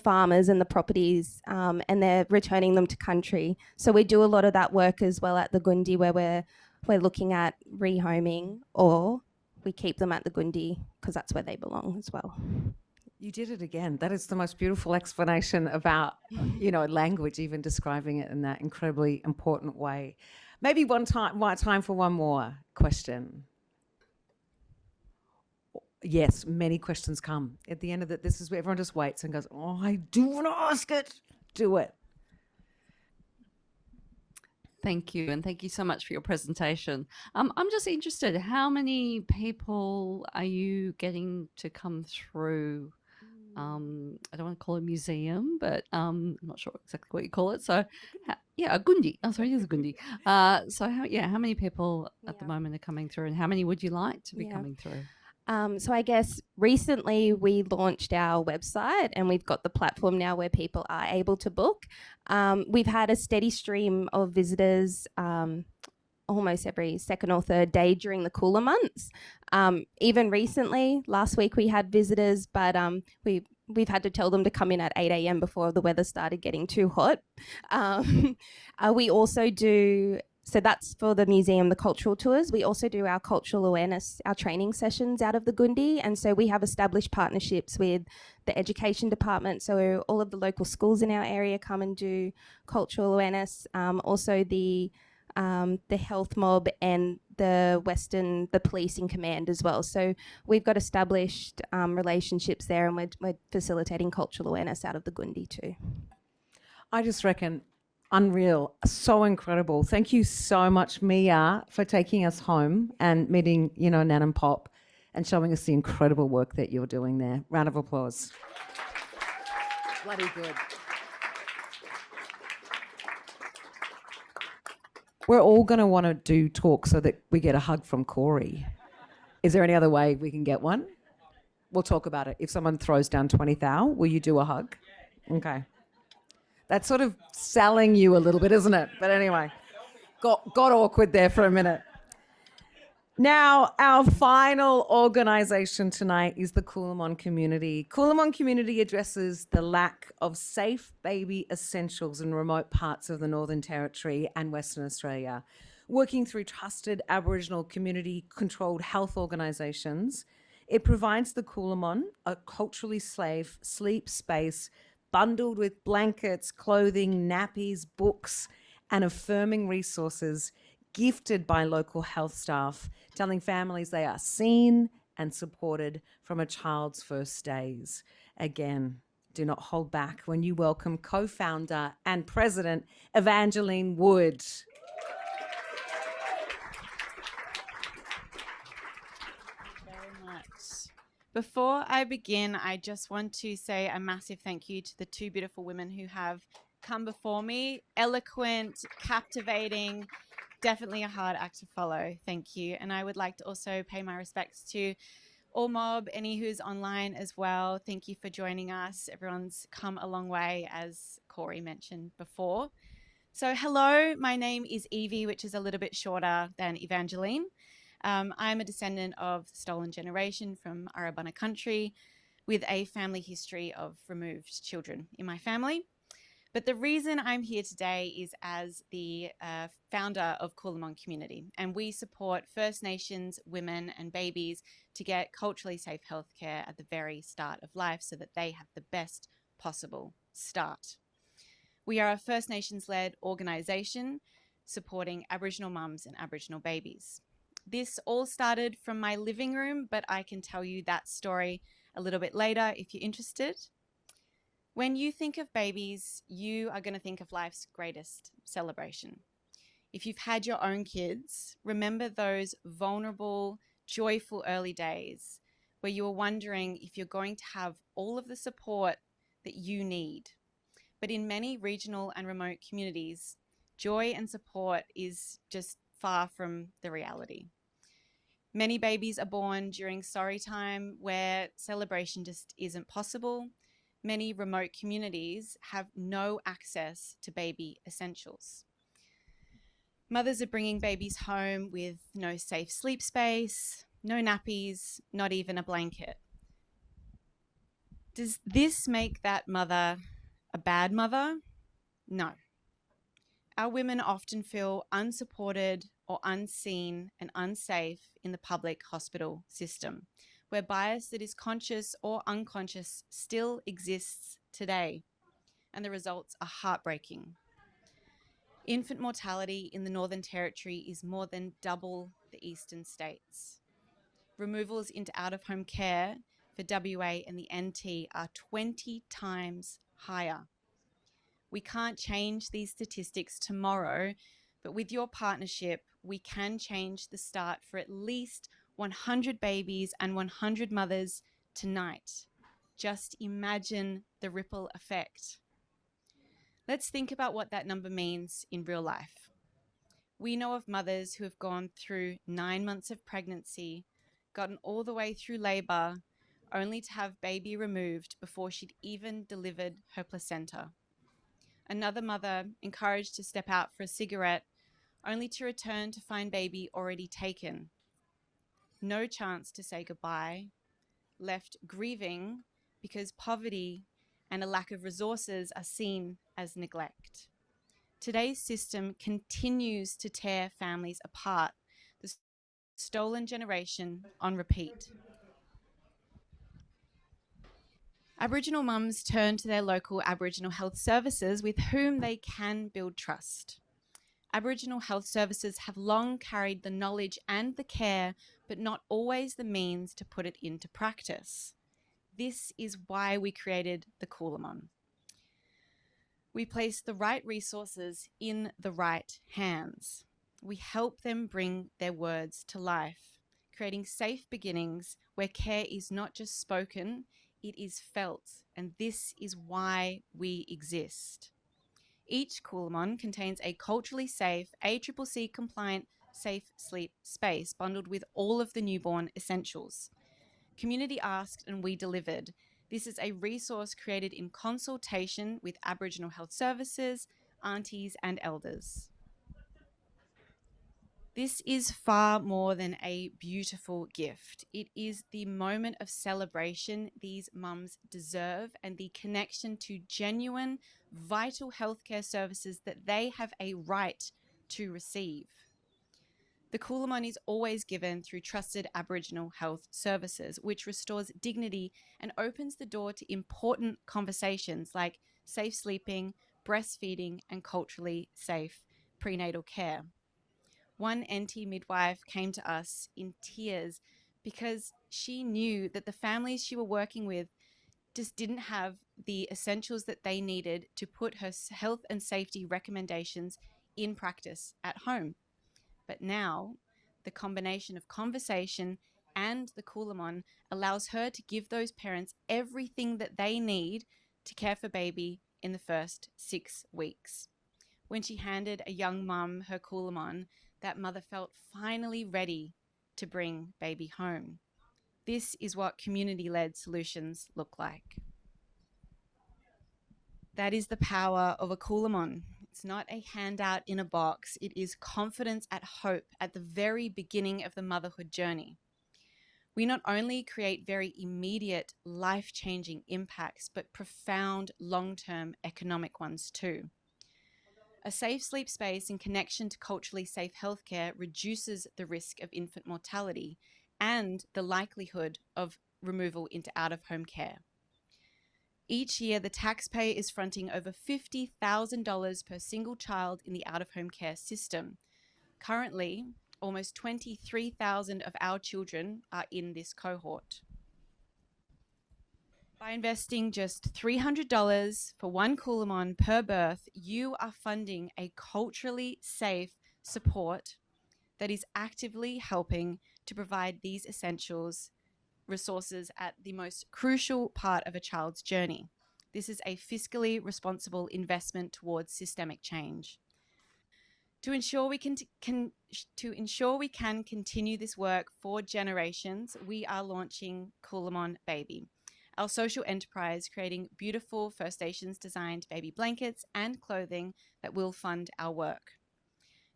farmers and the properties, and they're returning them to country. So we do a lot of that work as well at the Gundi, where we're looking at rehoming, or we keep them at the Gundi because that's where they belong as well. You did it again. That is the most beautiful explanation about, language, even describing it in that incredibly important way. Maybe time for one more question. Yes, many questions come. At the end of it, this is where everyone just waits and goes, oh, I do want to ask it. Do it. Thank you, and thank you so much for your presentation. I'm just interested, how many people are you getting to come through? I don't want to call it a museum, but I'm not sure exactly what you call it. So, a gundi. Oh, sorry, it is a gundi. So, how many people at the moment are coming through, and how many would you like to be coming through? So I guess recently we launched our website and we've got the platform now where people are able to book. We've had a steady stream of visitors almost every second or third day during the cooler months. Even recently, last week we had visitors, but we've had to tell them to come in at 8 a.m. before the weather started getting too hot. We also do... So that's for the museum, the cultural tours. We also do our cultural awareness, our training sessions out of the Gundi. And so we have established partnerships with the education department. So all of the local schools in our area come and do cultural awareness. Also the health mob and the policing command as well. So we've got established relationships there, and we're facilitating cultural awareness out of the Gundi too. I just reckon unreal, so incredible. Thank you so much, Mia, for taking us home and meeting, Nan and Pop and showing us the incredible work that you're doing there. Round of applause. Bloody good. We're all going to want to do talk so that we get a hug from Corey. Is there any other way we can get one? We'll talk about it. If someone throws down 20,000, will you do a hug? Okay. That's sort of selling you a little bit, isn't it? But anyway, got awkward there for a minute. Now, our final organisation tonight is the Coolamon Community. Coolamon Community addresses the lack of safe baby essentials in remote parts of the Northern Territory and Western Australia. Working through trusted Aboriginal community-controlled health organisations, it provides the Coolamon a culturally safe sleep space bundled with blankets, clothing, nappies, books, and affirming resources gifted by local health staff, telling families they are seen and supported from a child's first days. Again, do not hold back when you welcome co-founder and president Evangeline Wood. Before I begin, I just want to say a massive thank you to the two beautiful women who have come before me. Eloquent, captivating, definitely a hard act to follow. Thank you. And I would like to also pay my respects to all mob, any who's online as well. Thank you for joining us. Everyone's come a long way, as Corey mentioned before. So hello, my name is Evie, which is a little bit shorter than Evangeline. I'm a descendant of the stolen generation from Arabana country with a family history of removed children in my family. But the reason I'm here today is as the founder of Coolamon Community, and we support First Nations women and babies to get culturally safe healthcare at the very start of life so that they have the best possible start. We are a First Nations-led organisation supporting Aboriginal mums and Aboriginal babies. This all started from my living room, but I can tell you that story a little bit later if you're interested. When you think of babies, you are going to think of life's greatest celebration. If you've had your own kids, remember those vulnerable, joyful early days where you were wondering if you're going to have all of the support that you need. But in many regional and remote communities, joy and support is just far from the reality. Many babies are born during sorry time where celebration just isn't possible. Many remote communities have no access to baby essentials. Mothers are bringing babies home with no safe sleep space, no nappies, not even a blanket. Does this make that mother a bad mother? No. Our women often feel unsupported or unseen and unsafe in the public hospital system, where bias that is conscious or unconscious still exists today, and the results are heartbreaking. Infant mortality in the Northern Territory is more than double the eastern states. Removals into out-of-home care for WA and the NT are 20 times higher. We can't change these statistics tomorrow, but with your partnership, we can change the start for at least 100 babies and 100 mothers tonight. Just imagine the ripple effect. Let's think about what that number means in real life. We know of mothers who have gone through 9 months of pregnancy, gotten all the way through labor, only to have baby removed before she'd even delivered her placenta. Another mother encouraged to step out for a cigarette, only to return to find baby already taken. No chance to say goodbye, left grieving because poverty and a lack of resources are seen as neglect. Today's system continues to tear families apart, the stolen generation on repeat. Aboriginal mums turn to their local Aboriginal health services with whom they can build trust. Aboriginal health services have long carried the knowledge and the care, but not always the means to put it into practice. This is why we created the Coolamon. We place the right resources in the right hands. We help them bring their words to life, creating safe beginnings where care is not just spoken, it is felt, and this is why we exist. Each Coolamon contains a culturally safe, ACCC compliant, safe sleep space bundled with all of the newborn essentials. Community asked and we delivered. This is a resource created in consultation with Aboriginal health services, aunties and elders. This is far more than a beautiful gift. It is the moment of celebration these mums deserve and the connection to genuine, vital healthcare services that they have a right to receive. The Coolamon is always given through trusted Aboriginal health services, which restores dignity and opens the door to important conversations like safe sleeping, breastfeeding, and culturally safe prenatal care. One NT midwife came to us in tears because she knew that the families she was working with just didn't have the essentials that they needed to put her health and safety recommendations in practice at home. But now, the combination of conversation and the Coolamon allows her to give those parents everything that they need to care for baby in the first 6 weeks. When she handed a young mum her Coolamon, that mother felt finally ready to bring baby home. This is what community-led solutions look like. That is the power of a Coolamon. It's not a handout in a box. It is confidence at hope at the very beginning of the motherhood journey. We not only create very immediate, life-changing impacts, but profound long-term economic ones too. A safe sleep space in connection to culturally safe healthcare reduces the risk of infant mortality and the likelihood of removal into out-of-home care. Each year, the taxpayer is fronting over $50,000 per single child in the out-of-home care system. Currently, almost 23,000 of our children are in this cohort. By investing just $300 for one Coolamon per birth, you are funding a culturally safe support that is actively helping to provide these essentials resources at the most crucial part of a child's journey. This is a fiscally responsible investment towards systemic change. To ensure we can continue this work for generations, we are launching Coolamon Baby, our social enterprise creating beautiful First Nations designed baby blankets and clothing that will fund our work.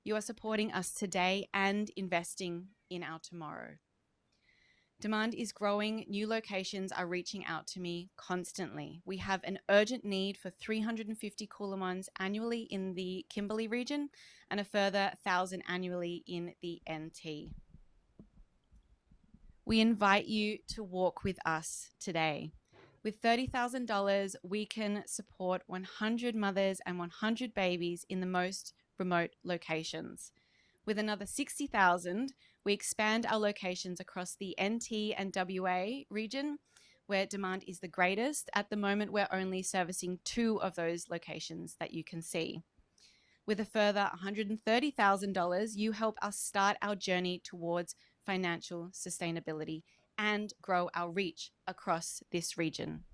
You are supporting us today and investing in our tomorrow. Demand is growing. New locations are reaching out to me constantly. We have an urgent need for 350 Coolamons annually in the Kimberley region and a further 1,000 annually in the NT. We invite you to walk with us today. With $30,000, we can support 100 mothers and 100 babies in the most remote locations. With another 60,000, we expand our locations across the NT and WA region, where demand is the greatest. At the moment, we're only servicing 2 of those locations that you can see. With a further $130,000, you help us start our journey towards financial sustainability and grow our reach across this region.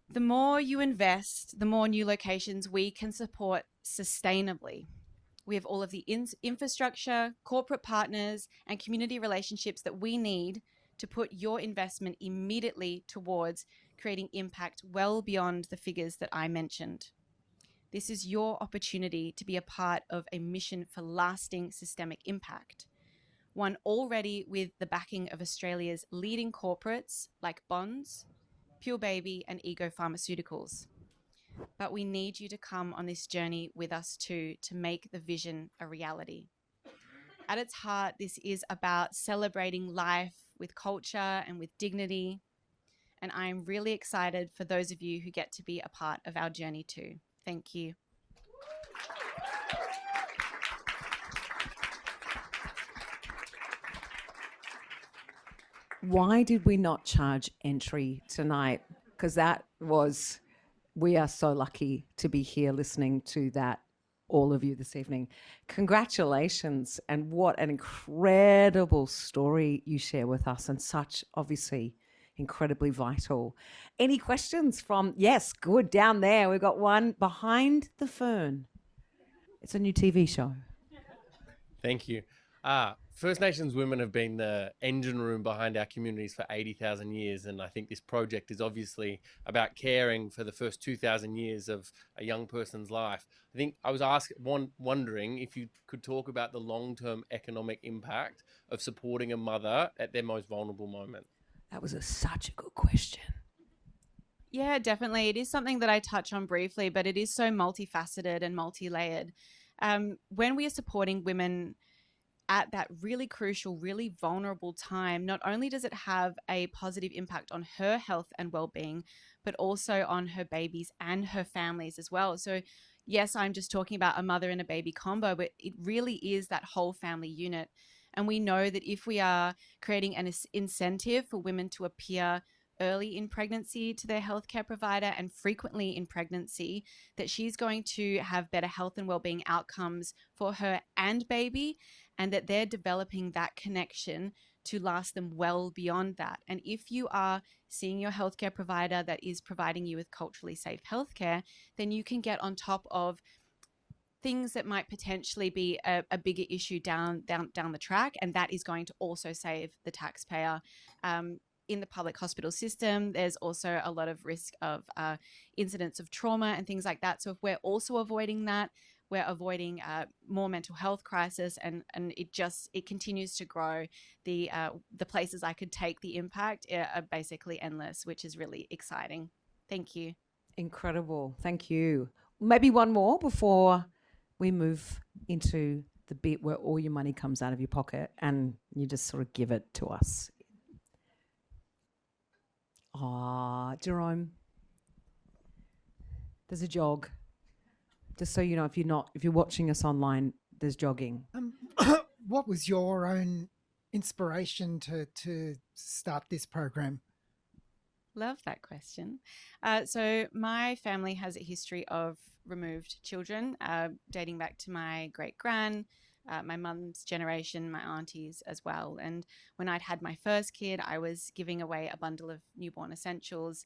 The more you invest, the more new locations we can support sustainably. We have all of the infrastructure, corporate partners, and community relationships that we need to put your investment immediately towards creating impact well beyond the figures that I mentioned. This is your opportunity to be a part of a mission for lasting systemic impact, one already with the backing of Australia's leading corporates like Bonds, Pure Baby, and Ego Pharmaceuticals. But we need you to come on this journey with us too, to make the vision a reality. At its heart, this is about celebrating life with culture and with dignity. And I'm really excited for those of you who get to be a part of our journey too. Thank you. Why did we not charge entry tonight? Because we are so lucky to be here listening to that, all of you this evening. Congratulations, and what an incredible story you share with us, and such, obviously, incredibly vital. Any questions from, yes, good, down there. We've got one behind the fern. It's a new TV show. Thank you. First Nations women have been the engine room behind our communities for 80,000 years, and I think this project is obviously about caring for the first 2,000 years of a young person's life. I think I was wondering if you could talk about the long-term economic impact of supporting a mother at their most vulnerable moment. That was such a good question. Yeah, definitely. It is something that I touch on briefly, but it is so multifaceted and multi-layered. When we are supporting women at that really crucial, really vulnerable time, not only does it have a positive impact on her health and well-being, but also on her babies and her families as well. So yes, I'm just talking about a mother and a baby combo, but it really is that whole family unit. And we know that if we are creating an incentive for women to appear early in pregnancy to their healthcare provider and frequently in pregnancy, that she's going to have better health and well-being outcomes for her and baby, and that they're developing that connection to last them well beyond that. And if you are seeing your healthcare provider that is providing you with culturally safe healthcare, then you can get on top of things that might potentially be a bigger issue down the track, and that is going to also save the taxpayer. In the public hospital system, there's also a lot of risk of incidents of trauma and things like that. So if we're also avoiding that, we're avoiding more mental health crisis, and it continues to grow. The places I could take the impact are basically endless, which is really exciting. Thank you. Incredible. Thank you. Maybe one more before we move into the bit where all your money comes out of your pocket and you just sort of give it to us. Jerome, there's a jog. Just so you know, if you're watching us online, there's jogging. What was your own inspiration to start this program? Love that question. So my family has a history of removed children, dating back to my great-gran, my mum's generation, my aunties as well. And when I'd had my first kid, I was giving away a bundle of newborn essentials,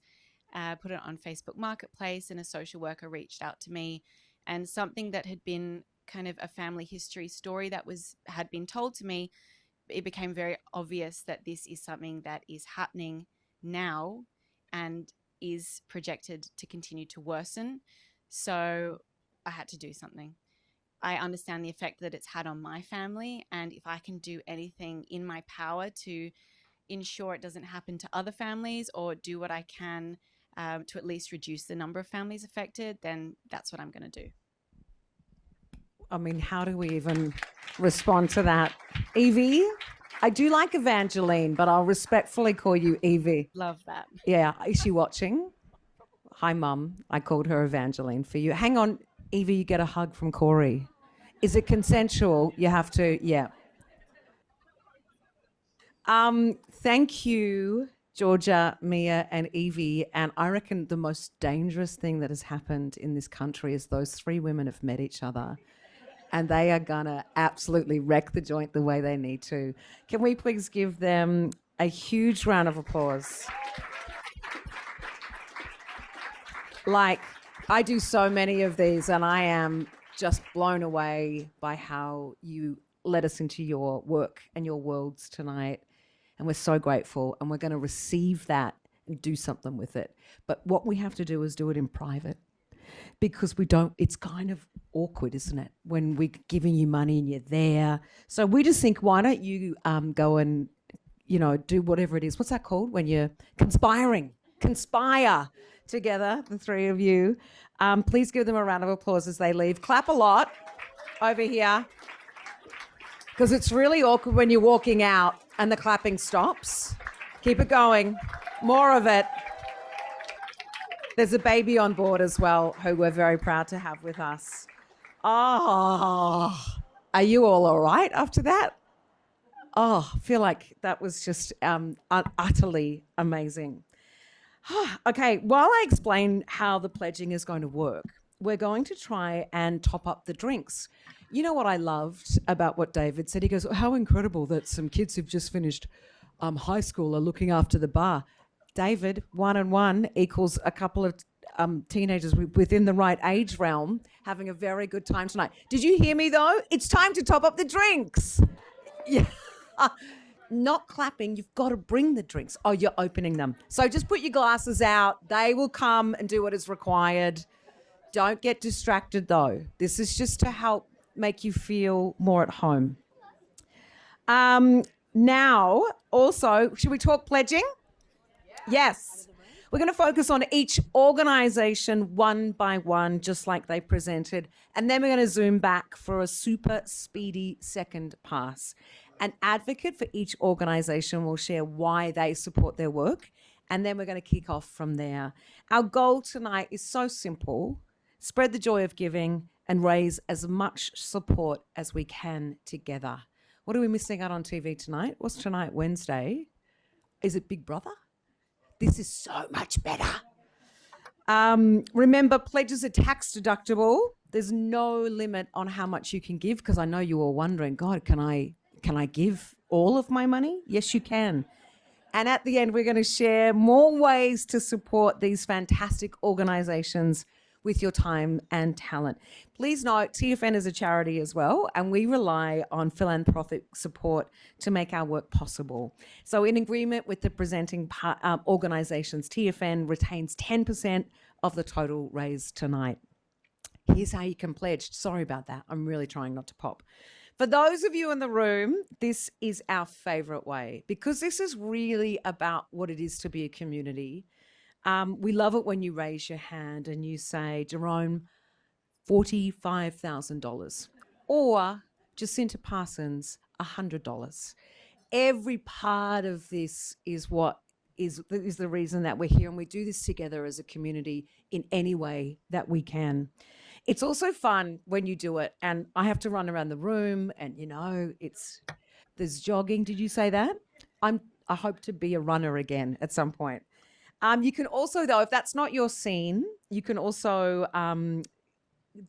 put it on Facebook Marketplace, and a social worker reached out to me. And something that had been kind of a family history story that had been told to me, it became very obvious that this is something that is happening now and is projected to continue to worsen. So I had to do something. I understand the effect that it's had on my family, and if I can do anything in my power to ensure it doesn't happen to other families, or do what I can to at least reduce the number of families affected, then that's what I'm going to do. I mean, how do we even respond to that? Evie? I do like Evangeline, but I'll respectfully call you Evie. Love that. Yeah. Is she watching? Hi, Mum. I called her Evangeline for you. Hang on. Evie, you get a hug from Corey. Is it consensual? You have to, yeah. Thank you, Georgia, Mia, and Evie. And I reckon the most dangerous thing that has happened in this country is those three women have met each other. And they are gonna absolutely wreck the joint the way they need to. Can we please give them a huge round of applause? Like, I do so many of these, and I am just blown away by how you let us into your work and your worlds tonight. And we're so grateful, and we're going to receive that and do something with it. But what we have to do is do it in private, because we don't, it's kind of awkward, isn't it, when we're giving you money and you're there. So we just think, why don't you go and, you know, do whatever it is. What's that called when you're conspiring? Conspire together, the three of you. Please give them a round of applause as they leave. Clap a lot over here, because it's really awkward when you're walking out and the clapping stops. Keep it going. More of it. There's a baby on board as well who we're very proud to have with us. Oh, are you all right after that? Oh, I feel like that was just utterly amazing. Okay, while I explain how the pledging is going to work, we're going to try and top up the drinks. You know what I loved about what David said? He goes, how incredible that some kids who've just finished high school are looking after the bar. David, 1 and 1 equals a couple of teenagers within the right age realm having a very good time tonight. Did you hear me though? It's time to top up the drinks. Yeah. Not clapping, you've got to bring the drinks. Oh, you're opening them. So just put your glasses out. They will come and do what is required. Don't get distracted though. This is just to help make you feel more at home. Now, also, should we talk pledging? Yes. We're going to focus on each organisation one by one, just like they presented. And then we're going to zoom back for a super speedy second pass. An advocate for each organisation will share why they support their work, and then we're going to kick off from there. Our goal tonight is so simple: spread the joy of giving and raise as much support as we can together. What are we missing out on TV tonight? What's tonight, Wednesday? Is it Big Brother? This is so much better. Remember, pledges are tax deductible. There's no limit on how much you can give, because I know you're all wondering, God, can I give all of my money? Yes, you can. And at the end, we're going to share more ways to support these fantastic organisations with your time and talent. Please note, TFN is a charity as well, and we rely on philanthropic support to make our work possible. So in agreement with the presenting organisations, TFN retains 10% of the total raised tonight. Here's how you can pledge. Sorry about that. I'm really trying not to pop. For those of you in the room, this is our favourite way, because this is really about what it is to be a community. We love it when you raise your hand and you say, Jerome, $45,000, or Jacinta Parsons, $100. Every part of this is what is the reason that we're here, and we do this together as a community in any way that we can. It's also fun when you do it, and I have to run around the room, and you know, there's jogging. Did you say that? I hope to be a runner again at some point. You can also, though, if that's not your scene, you can also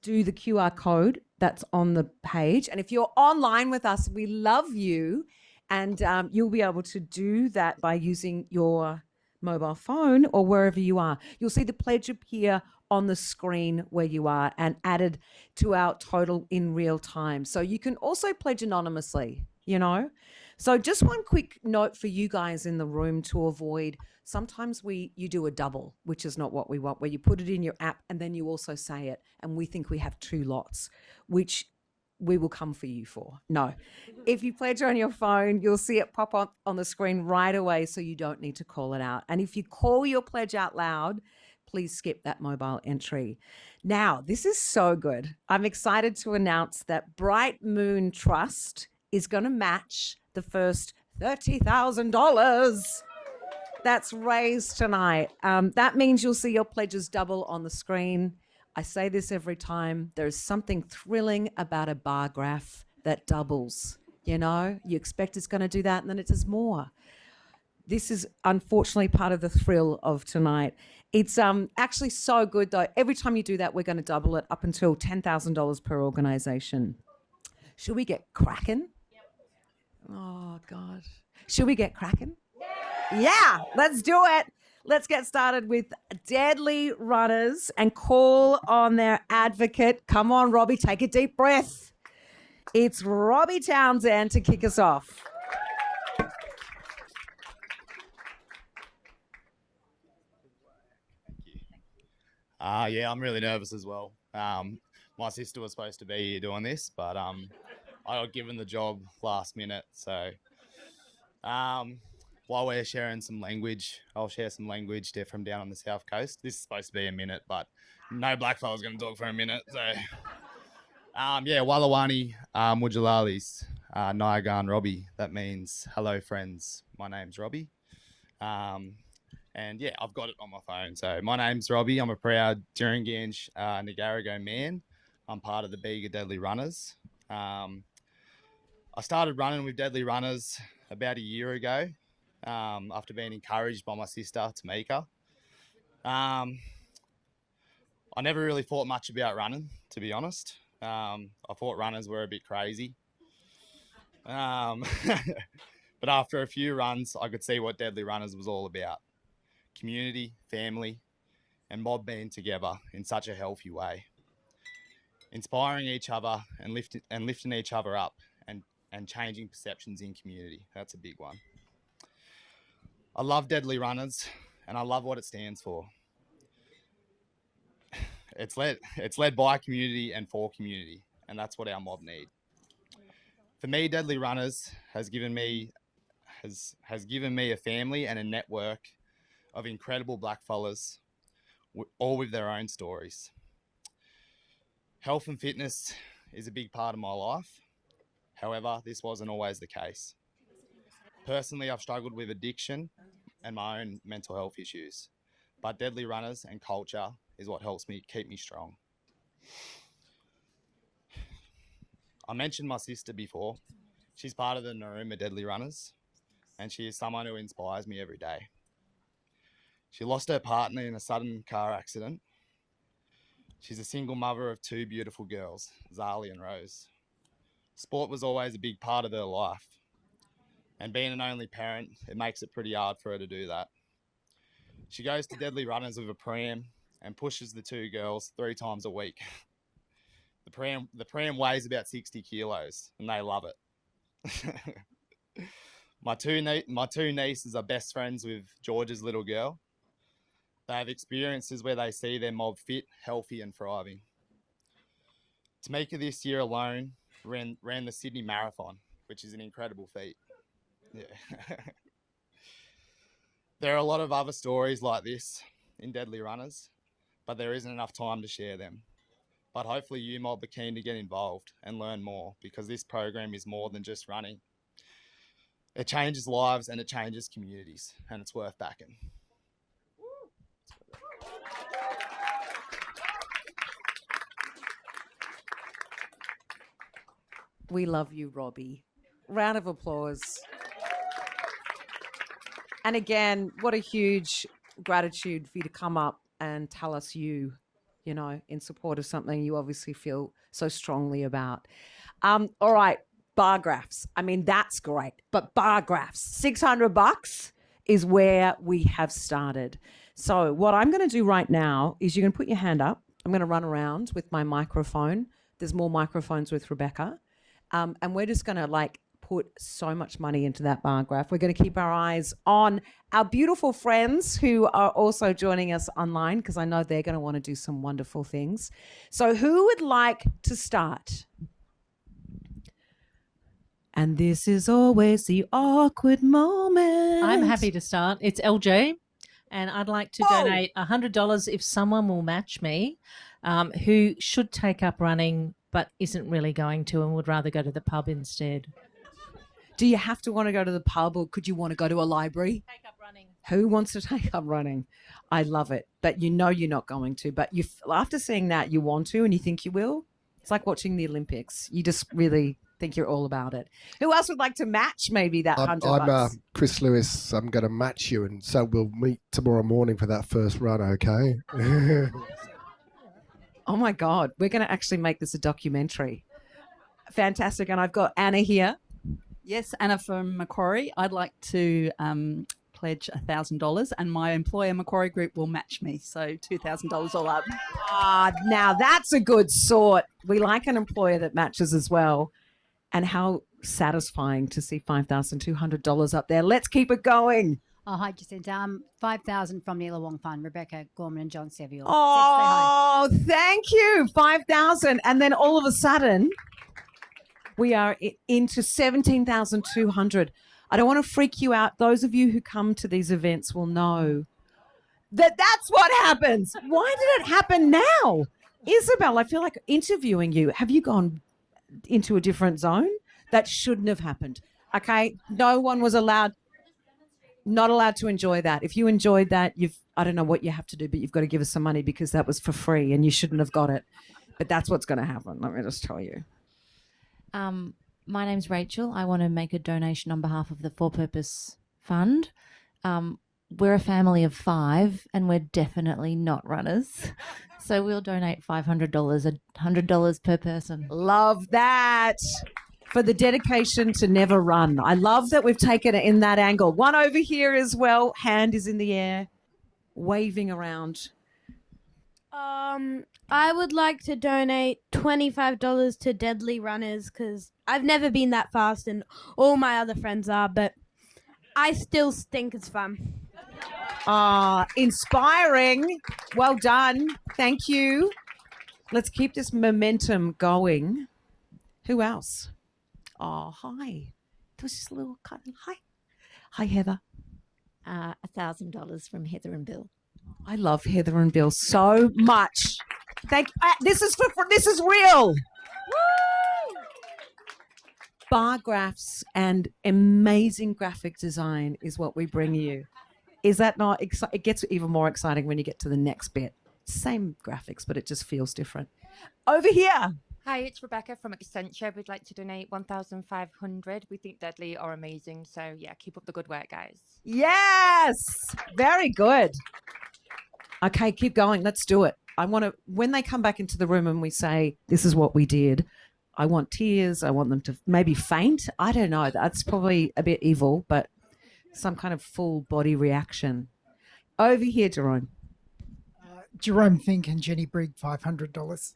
do the QR code that's on the page. And if you're online with us, we love you, and you'll be able to do that by using your mobile phone or wherever you are. You'll see the pledge appear on the screen where you are and added to our total in real time. So you can also pledge anonymously, you know. So just one quick note for you guys in the room to avoid. Sometimes you do a double, which is not what we want, where you put it in your app and then you also say it, and we think we have two lots, which we will come for you for. No. If you pledge on your phone, you'll see it pop up on the screen right away, so you don't need to call it out. And if you call your pledge out loud, please skip that mobile entry. Now, this is so good. I'm excited to announce that Bright Moon Trust is going to match the first $30,000 that's raised tonight. That means you'll see your pledges double on the screen. I say this every time. There is something thrilling about a bar graph that doubles. You know, you expect it's going to do that and then it does more. This is unfortunately part of the thrill of tonight. It's actually so good though. Every time you do that, we're going to double it up until $10,000 per organisation. Should we get cracking? Oh, God. Should we get cracking? Yeah, let's do it. Let's get started with Deadly Runners and call on their advocate. Come on, Robbie, take a deep breath. It's Robbie Townsend to kick us off. Yeah, I'm really nervous as well. My sister was supposed to be here doing this, but I got given the job last minute. So while we're sharing some language, I'll share some language from down on the South Coast. This is supposed to be a minute, but no blackfella's going to talk for a minute. So yeah, Walawani, Mujalalis, Nyagan Robbie. That means hello, friends. My name's Robbie. And yeah, I've got it on my phone. So my name's Robbie. I'm a proud Duranganj Nagarago man. I'm part of the Bega Deadly Runners. I started running with Deadly Runners about a year ago after being encouraged by my sister, Tamika. I never really thought much about running, to be honest. I thought runners were a bit crazy. But after a few runs, I could see what Deadly Runners was all about. Community, family, and mob being together in such a healthy way. Inspiring each other and lifting each other up and changing perceptions in community. That's a big one. I love Deadly Runners and I love what it stands for. It's led by community and for community, and that's what our mob need. For me, Deadly Runners has given me a family and a network of incredible blackfellas, all with their own stories. Health and fitness is a big part of my life. However, this wasn't always the case. Personally, I've struggled with addiction and my own mental health issues, but Deadly Runners and culture is what helps me keep me strong. I mentioned my sister before. She's part of the Narooma Deadly Runners, and she is someone who inspires me every day. She lost her partner in a sudden car accident. She's a single mother of two beautiful girls, Zali and Rose. Sport was always a big part of her life. And being an only parent, it makes it pretty hard for her to do that. She goes to Deadly Runners with a pram and pushes the two girls 3 times a week. The pram weighs about 60 kilos and they love it. My two nieces are best friends with George's little girl. They have experiences where they see their mob fit, healthy and thriving. Tamika this year alone ran the Sydney Marathon, which is an incredible feat. Yeah. There are a lot of other stories like this in Deadly Runners, but there isn't enough time to share them. But hopefully you mob are keen to get involved and learn more, because this program is more than just running. It changes lives and it changes communities, and it's worth backing. We love you, Robbie. Round of applause. And again, what a huge gratitude for you to come up and tell us you know, in support of something you obviously feel so strongly about. All right, bar graphs. I mean, that's great, but bar graphs, $600 is where we have started. So what I'm going to do right now is you're going to put your hand up. I'm going to run around with my microphone. There's more microphones with Rebecca. And we're just going to put so much money into that bar graph. We're going to keep our eyes on our beautiful friends who are also joining us online, because I know they're going to want to do some wonderful things. So who would like to start? And this is always the awkward moment. I'm happy to start. It's LJ, and I'd like to donate $100 if someone will match me, who should take up running but isn't really going to and would rather go to the pub instead. Do you have to want to go to the pub, or could you want to go to a library? Take up running. Who wants to take up running? I love it. But you know you're not going to. But you, after seeing that, you want to and you think you will. It's like watching the Olympics. You just really think you're all about it. Who else would like to match maybe that I'm $100? Chris Lewis. I'm going to match you, and so we'll meet tomorrow morning for that first run, okay? Oh, my God. We're going to actually make this a documentary. Fantastic. And I've got Anna here. Yes, Anna from Macquarie. I'd like to pledge $1,000, and my employer Macquarie Group will match me, so $2,000 all up. Now that's a good sort. We like an employer that matches as well. And how satisfying to see $5,200 up there. Let's keep it going. Oh, hi, Jacinta. 5,000 from the Illawong Fund, Rebecca Gorman and John Sevill. Oh, thank you. 5,000. And then all of a sudden, we are into 17,200. I don't want to freak you out. Those of you who come to these events will know that that's what happens. Why did it happen now? Isabel, I feel like interviewing you. Have you gone into a different zone? That shouldn't have happened. Okay? No one was not allowed to enjoy that. If you enjoyed that, I don't know what you have to do, but you've got to give us some money because that was for free and you shouldn't have got it. But that's what's going to happen. Let me just tell you. My name's Rachel. I want to make a donation on behalf of the For Purpose Fund. We're a family of 5 and we're definitely not runners. So we'll donate $500, $100 per person. Love that. For the dedication to never run. I love that we've taken it in that angle. One over here as well. Hand is in the air, waving around. I would like to donate $25 to Deadly Runners because I've never been that fast and all my other friends are, but I still think it's fun. Inspiring. Well done. Thank you. Let's keep this momentum going. Who else? Oh, hi. There was just a little cut. Hi. Hi, Heather. $1,000 from Heather and Bill. I love Heather and Bill so much. This is real. Woo! Bar graphs and amazing graphic design is what we bring you. Is that not exciting? It gets even more exciting when you get to the next bit. Same graphics, but it just feels different. Over here. Hi, it's Rebecca from Accenture. We'd like to donate 1,500. We think Deadly are amazing. So yeah, keep up the good work, guys. Yes. Very good. Okay, keep going. Let's do it. I want to, when they come back into the room and we say, this is what we did, I want tears. I want them to maybe faint. I don't know. That's probably a bit evil, but some kind of full body reaction. Over here, Jerome. Jerome Fink and Jenny Brigg, $500.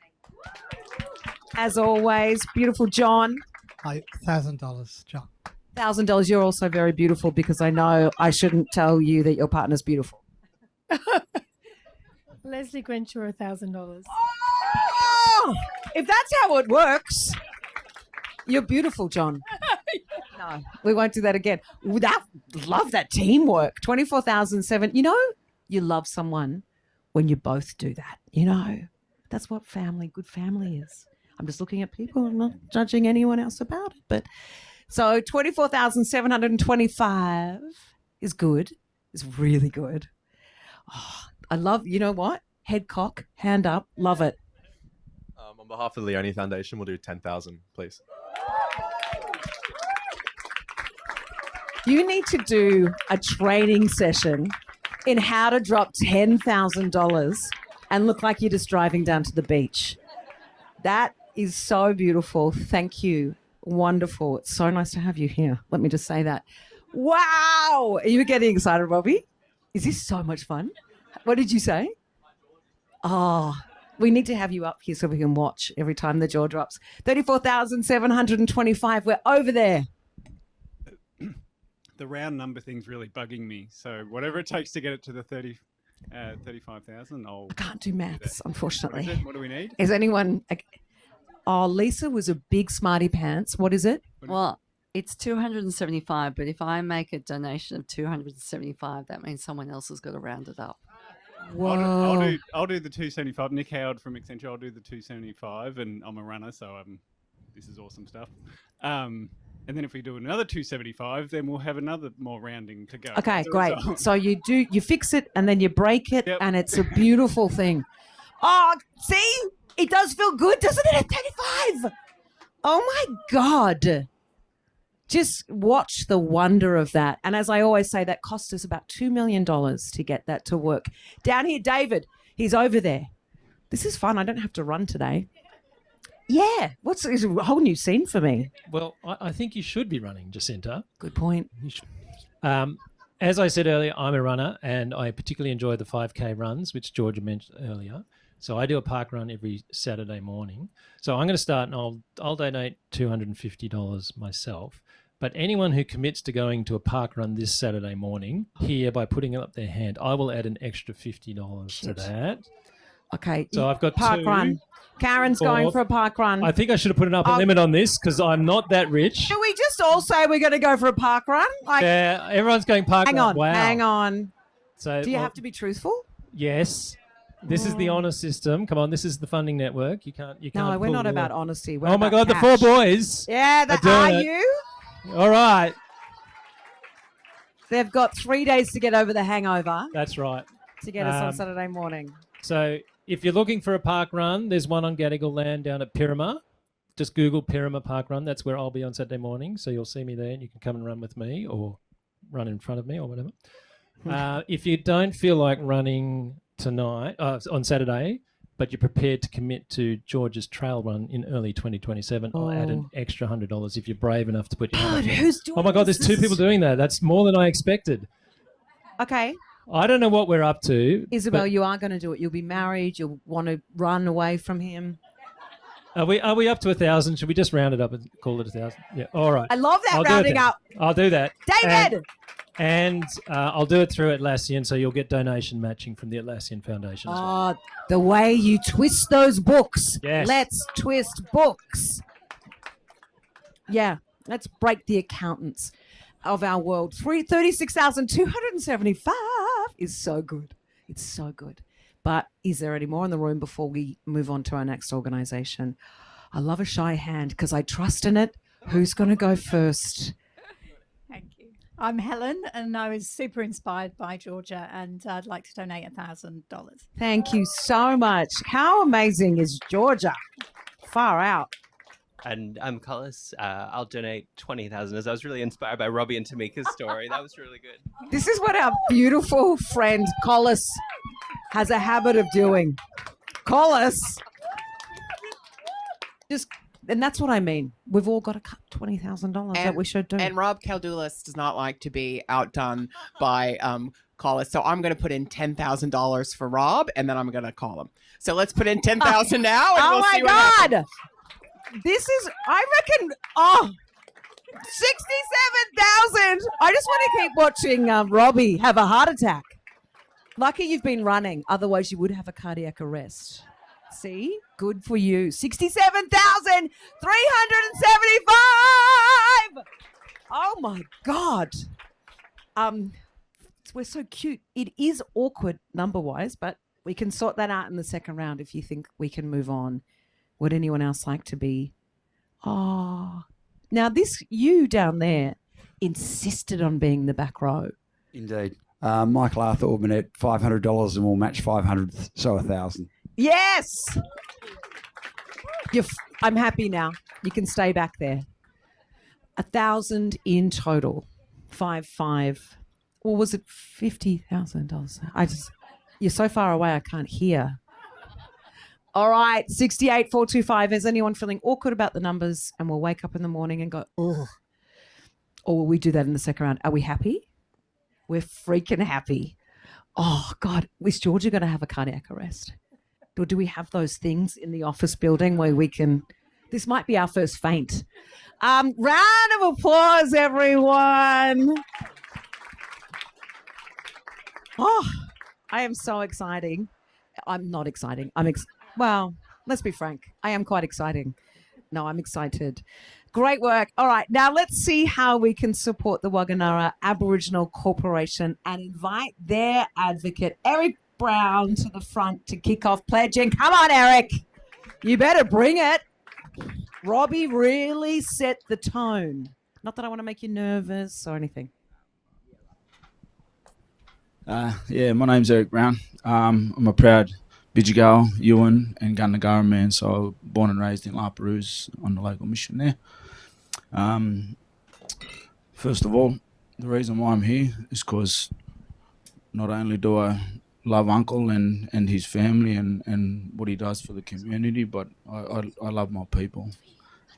As always, beautiful John. Hi, $1,000, John. $1,000. You're also very beautiful because I know I shouldn't tell you that your partner's beautiful. Leslie Crenshaw, $1,000. Oh, if that's how it works, you're beautiful, John. No, we won't do that again. Love that teamwork. 24,007. You know, you love someone when you both do that. You know, that's what good family is. I'm just looking at people. I'm not judging anyone else about it. But so 24,725 is good. It's really good. Oh, I love, you know what? Head cock, hand up. Love it. On behalf of the Leone Foundation, we'll do 10,000, please. You need to do a training session in how to drop $10,000 and look like you're just driving down to the beach. That is so beautiful. Thank you. Wonderful. It's so nice to have you here. Let me just say that. Wow. Are you getting excited, Robbie? Is this so much fun? What did you say? Oh, we need to have you up here so we can watch every time the jaw drops. 34,725. We're over there. The round number thing's really bugging me. So whatever it takes to get it to the 35,000, I can't do maths, unfortunately. What do we need? Is anyone... Oh, Lisa was a big smarty pants. What is it? Well, it's 275, but if I make a donation of 275, that means someone else has got to round it up. Whoa. I'll do the 275. Nick Howard from Accenture, I'll do the 275, and I'm a runner, so this is awesome stuff. And then if we do another 275, then we'll have another more rounding to go. Okay, as a great. result. So you fix it and then you break it, and it's a beautiful thing. Oh, see? It does feel good, doesn't it, at 35? Oh, my God. Just watch the wonder of that. And as I always say, that cost us about $2 million to get that to work. Down here, David, he's over there. This is fun. I don't have to run today. Yeah. It's a whole new scene for me. Well, I think you should be running, Jacinta. Good point. As I said earlier, I'm a runner, and I particularly enjoy the 5K runs, which Georgia mentioned earlier. So I do a park run every Saturday morning. So I'm going to start, and I'll donate $250 myself. But anyone who commits to going to a park run this Saturday morning here by putting up their hand, I will add an extra $50 to that. Okay. So I've got park run. Karen's going for a park run. I think I should have put an upper limit on this because I'm not that rich. Should we just all say we're going to go for a park run? Yeah, everyone's going park run. Wow. Hang on. So, do you have to be truthful? Yes. This is the honor system. Come on, this is the funding network. You can't. No, we're not about honesty. We're oh my about God, cash. the 4 boys. Yeah, are you? All right. They've got 3 days to get over the hangover. That's right. To get us on Saturday morning. So if you're looking for a park run, there's one on Gadigal land down at Pirima. Just Google Pirima Park Run. That's where I'll be on Saturday morning. So you'll see me there and you can come and run with me or run in front of me or whatever. If you don't feel like running tonight, on Saturday, but you're prepared to commit to George's trail run in early 2027, I'll add an extra $100 if you're brave enough to put your hand up. Who's doing Oh my God, there's 2 people doing that. That's more than I expected. Okay. I don't know what we're up to. Isabel, you are going to do it. You'll be married. You'll want to run away from him. Are we up to 1,000? Should we just round it up and call it 1,000? Yeah. All right. I love that rounding up. I'll do that. David! And I'll do it through Atlassian, so you'll get donation matching from the Atlassian Foundation as well. Oh, the way you twist those books. Yes. Let's twist books. Yeah, let's break the accountants of our world. 36,275 is so good. It's so good. But is there any more in the room before we move on to our next organisation? I love a shy hand because I trust in it. Who's going to go first? Thank you. I'm Helen, and I was super inspired by Georgia, and I'd like to donate $1,000. Thank you so much. How amazing is Georgia? Far out. And I'm Collis. I'll donate 20,000 as I was really inspired by Robbie and Tamika's story. That was really good. This is what our beautiful friend Collis has a habit of doing. Collis. And that's what I mean. We've all got to cut $20,000 that we should do. And Rob Kaldulis does not like to be outdone by Collis. So I'm going to put in $10,000 for Rob, and then I'm going to call him. So let's put in $10,000 now. And we'll see what happens. This is, I reckon, 67,000. I just want to keep watching Robbie have a heart attack. Lucky you've been running. Otherwise, you would have a cardiac arrest. See? Good for you. 67,375. Oh, my God. We're so cute. It is awkward number-wise, but we can sort that out in the second round if you think we can move on. Would anyone else like to be? Oh, now you down there insisted on being the back row. Indeed. Michael Arthur Orbanet, $500 and we'll match 500, so 1,000. Yes. I'm happy now. You can stay back there. 1,000 in total. 5. Or was it $50,000? You're so far away I can't hear. All right, 68,425. Is anyone feeling awkward about the numbers and we'll wake up in the morning and go, ugh? Or will we do that in the second round? Are we happy? We're freaking happy. Oh, God, is Georgia going to have a cardiac arrest? Or do we have those things in the office building where we can... This might be our first faint. Round of applause, everyone. Oh, I am so exciting. I'm not exciting. Well, let's be frank. I am quite exciting. No, I'm excited. Great work. All right. Now let's see how we can support the Wagganara Aboriginal Corporation and invite their advocate, Eric Brown, to the front to kick off pledging. Come on, Eric. You better bring it. Robbie really set the tone. Not that I want to make you nervous or anything. Yeah, my name's Eric Brown. I'm a proud Bidjigal, Ewan and Gundagaran man, so I was born and raised in La Perouse on the local mission there. First of all, the reason why I'm here is because not only do I love Uncle and his family and what he does for the community, but I love my people.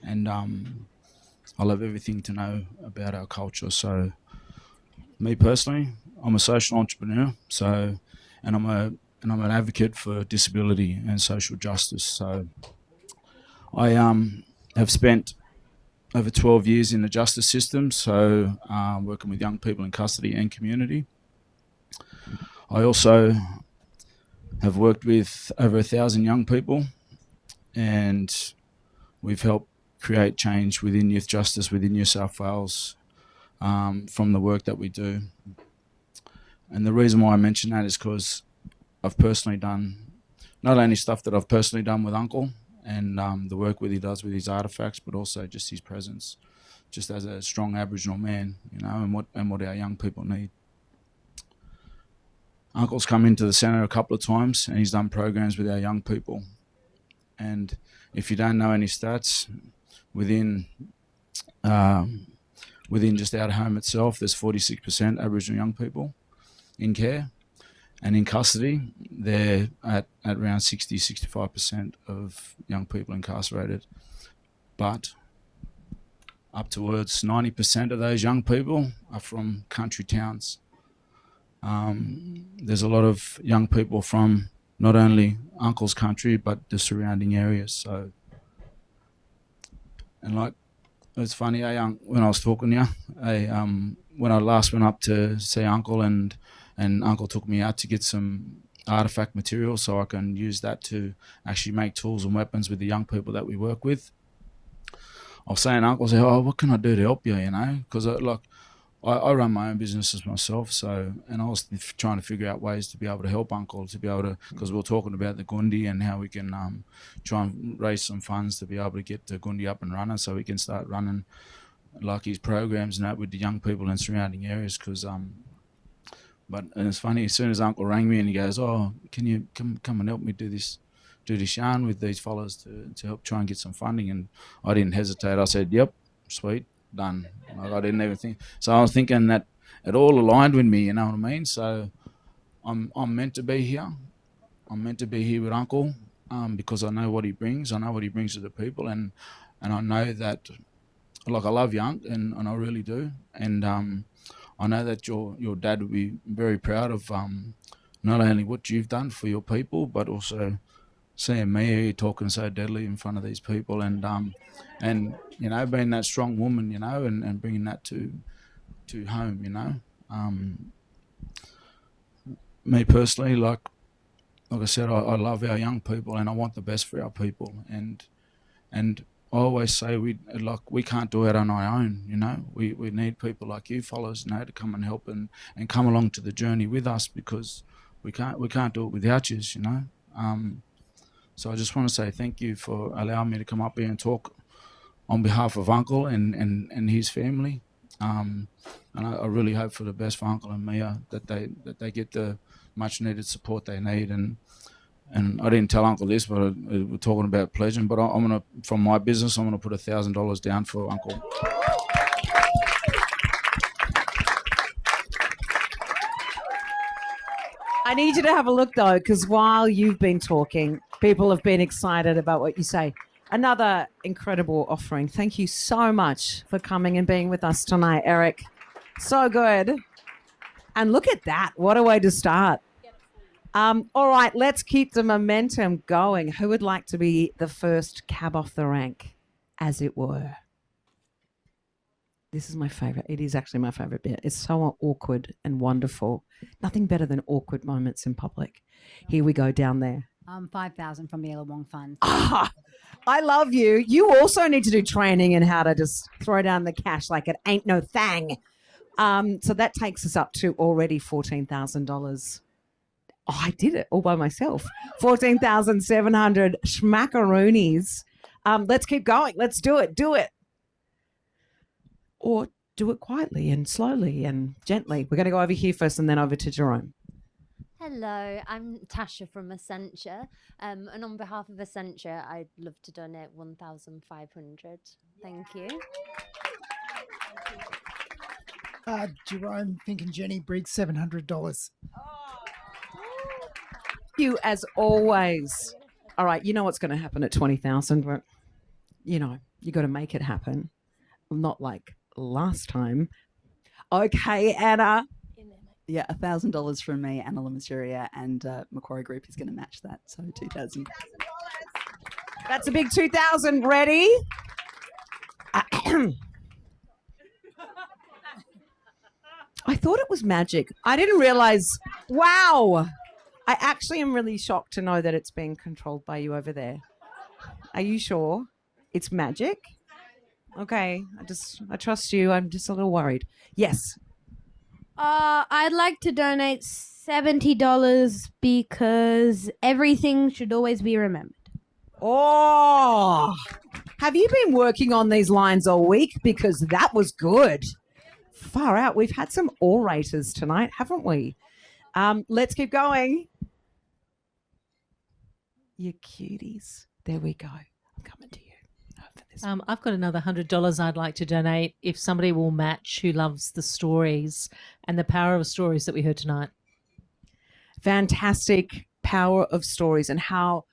And I love everything to know about our culture. So me personally, I'm a social entrepreneur, and I'm an advocate for disability and social justice. So I have spent over 12 years in the justice system, so working with young people in custody and community. I also have worked with over 1,000 young people, and we've helped create change within youth justice within New South Wales from the work that we do. And the reason why I mention that is because I've personally done not only stuff that I've personally done with Uncle and the work that he does with his artifacts, but also just his presence, just as a strong Aboriginal man, you know, and what our young people need. Uncle's come into the centre a couple of times and he's done programs with our young people. And if you don't know any stats, within just our home itself, there's 46% Aboriginal young people in care, and in custody they're at around 60-65% of young people incarcerated, but up towards 90% of those young people are from country towns. There's a lot of young people from not only Uncle's country but the surrounding areas. So, and like, it's funny, when I was talking to you, when I last went up to see Uncle and Uncle took me out to get some artifact material so I can use that to actually make tools and weapons with the young people that we work with. I was saying, Uncle, oh, what can I do to help you, you know? Because I run my own businesses myself, and I was trying to figure out ways to be able to help Uncle, because we were talking about the Gundi and how we can try and raise some funds to be able to get the Gundi up and running so we can start running like his programs and that with the young people in surrounding areas. And it's funny, as soon as Uncle rang me and he goes, oh, can you come and help me do this yarn with these fellas to help try and get some funding? And I didn't hesitate. I said, yep, sweet. Done. I didn't even think. So I was thinking that it all aligned with me, you know what I mean? So I'm meant to be here. I'm meant to be here with Uncle because I know what he brings. I know what he brings to the people, and I know that, like, I love Young, and I really do. And I know that your dad would be very proud of not only what you've done for your people, but also seeing me here talking so deadly in front of these people, and you know, being that strong woman, you know, and bringing that to home, you know. Me personally, like I said, I love our young people and I want the best for our people, and I always say we can't do it on our own, you know. We need people like you fellas, you know, to come and help and come along to the journey with us, because we can't do it without you, you know. So I just want to say thank you for allowing me to come up here and talk on behalf of Uncle and his family. And I really hope for the best for Uncle and Mia, that they get the much needed support they need. And I didn't tell Uncle this, but we're talking about pledging. But I'm gonna, from my business, I'm gonna put $1,000 down for Uncle. I need you to have a look, though, because while you've been talking, people have been excited about what you say. Another incredible offering. Thank you so much for coming and being with us tonight, Eric. So good. And look at that. What a way to start. All right, let's keep the momentum going. Who would like to be the first cab off the rank, as it were? This is my favourite. It is actually my favourite bit. It's so awkward and wonderful. Nothing better than awkward moments in public. Here we go down there. 5,000 from the Illawong Fund. I love you. You also need to do training in how to just throw down the cash like it ain't no thing. So that takes us up to already $14,000. Oh, I did it all by myself. 14,700 schmackaroonies. Let's keep going. Let's do it. Do it. or do it quietly and slowly and gently. We're going to go over here first and then over to Jerome. Hello, I'm Tasha from Essentia, and on behalf of Essentia, I'd love to donate 1,500. Thank you. Jerome, Pink and Jenny Briggs, $700. You as always. All right, you know what's going to happen at 20,000, but you know, you got to make it happen. Not like last time. Okay, Anna. Yeah, $1,000 from me, Anna Lamasuria, and Macquarie Group is going to match that, so 2,000. That's a big 2,000. Ready? I thought it was magic. I didn't realize. Wow. I actually am really shocked to know that it's being controlled by you over there. Are you sure it's magic? Okay, I trust you. I'm just a little worried. Yes. I'd like to donate $70 because everything should always be remembered. Oh, have you been working on these lines all week? Because that was good. Far out. We've had some orators tonight, haven't we? Let's keep going. You cuties. There we go. I'm coming to you. I've got another $100 I'd like to donate if somebody will match who loves the stories and the power of stories that we heard tonight. Fantastic power of stories and how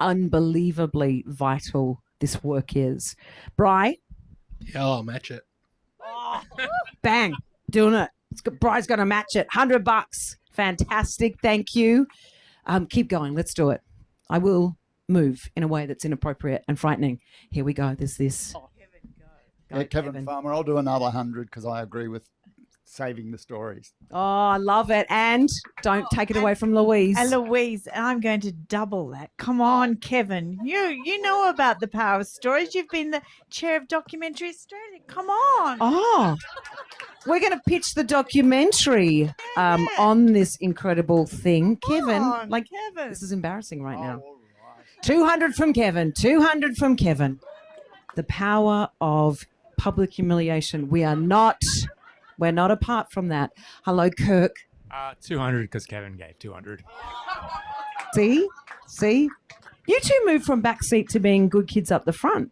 unbelievably vital this work is. Bri? Yeah, I'll match it. Bang. Doing it. Bri's going to match it. $100. Fantastic. Thank you. Keep going. Let's do it. I will move in a way that's inappropriate and frightening. Here we go. There's this. Yeah, Kevin Farmer, I'll do another 100 because I agree with saving the stories. Oh, I love it. And don't take it away from Louise. And Louise, I'm going to double that. Come on, Kevin. You know about the power of stories. You've been the chair of Documentary Australia. Come on. Oh, we're going to pitch the documentary on this incredible thing. Kevin, Kevin. This is embarrassing right now. 200 from Kevin. 200 from Kevin. The power of public humiliation. We're not apart from that. Hello, Kirk. 200 because Kevin gave 200. See? You two moved from back seat to being good kids up the front.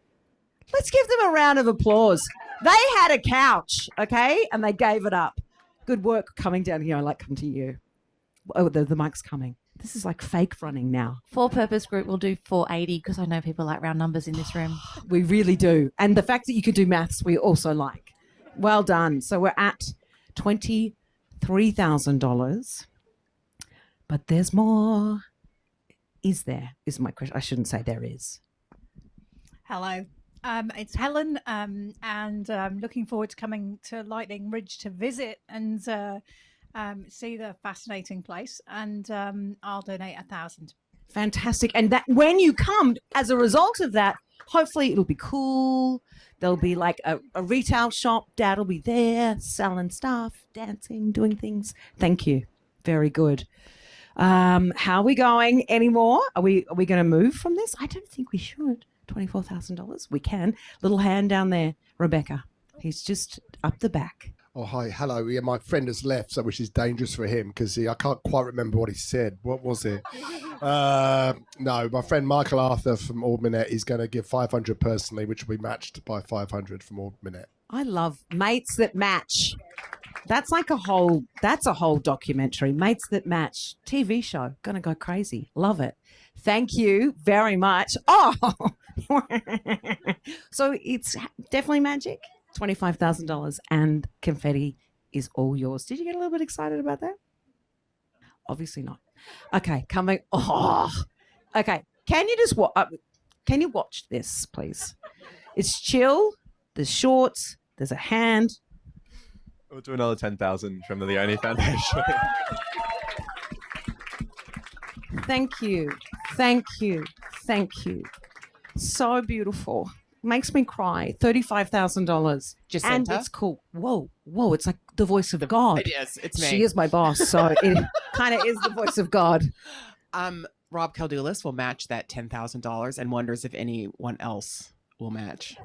Let's give them a round of applause. They had a couch, okay? And they gave it up. Good work coming down here. I like coming to you. Oh, the mic's coming. This is like fake running now. For Purpose Group will do 480 because I know people like round numbers in this room. We really do. And the fact that you can do maths, we also like. Well done. So we're at $23,000. But there's more. Is there? Is my question. I shouldn't say there is. Hello. It's Helen, and I'm looking forward to coming to Lightning Ridge to visit and see the fascinating place. And I'll donate 1,000. Fantastic. And that when you come, as a result of that, hopefully it'll be cool. There'll be like a retail shop. Dad will be there selling stuff, dancing, doing things. Thank you. Very good. How are we going? Any more? Are we going to move from this? I don't think we should. $24,000. We can. Little hand down there, Rebecca. He's just up the back. Oh, hi. Hello. Yeah, my friend has left, so which is dangerous for him because I can't quite remember what he said. What was it? No, my friend Michael Arthur from Ord Minnett is going to give 500 personally, which will be matched by 500 from Ord Minnett. I love mates that match. That's like a whole documentary. Mates that match. TV show. Gonna go crazy. Love it. Thank you very much. Oh, so it's definitely magic. $25,000 and confetti is all yours. Did you get a little bit excited about that? Obviously not. Okay, coming. Oh, okay. Can you just can you watch this, please? It's chill. There's shorts. There's a hand. We'll do another 10,000 from the Leone Foundation. Thank you. Thank you. Thank you. So beautiful. Makes me cry. $35,000. Jacinta? And it's cool. Whoa. It's like the voice of God. It is. It's me. She is my boss, so it kind of is the voice of God. Rob Kaldulis will match that $10,000 and wonders if anyone else will match.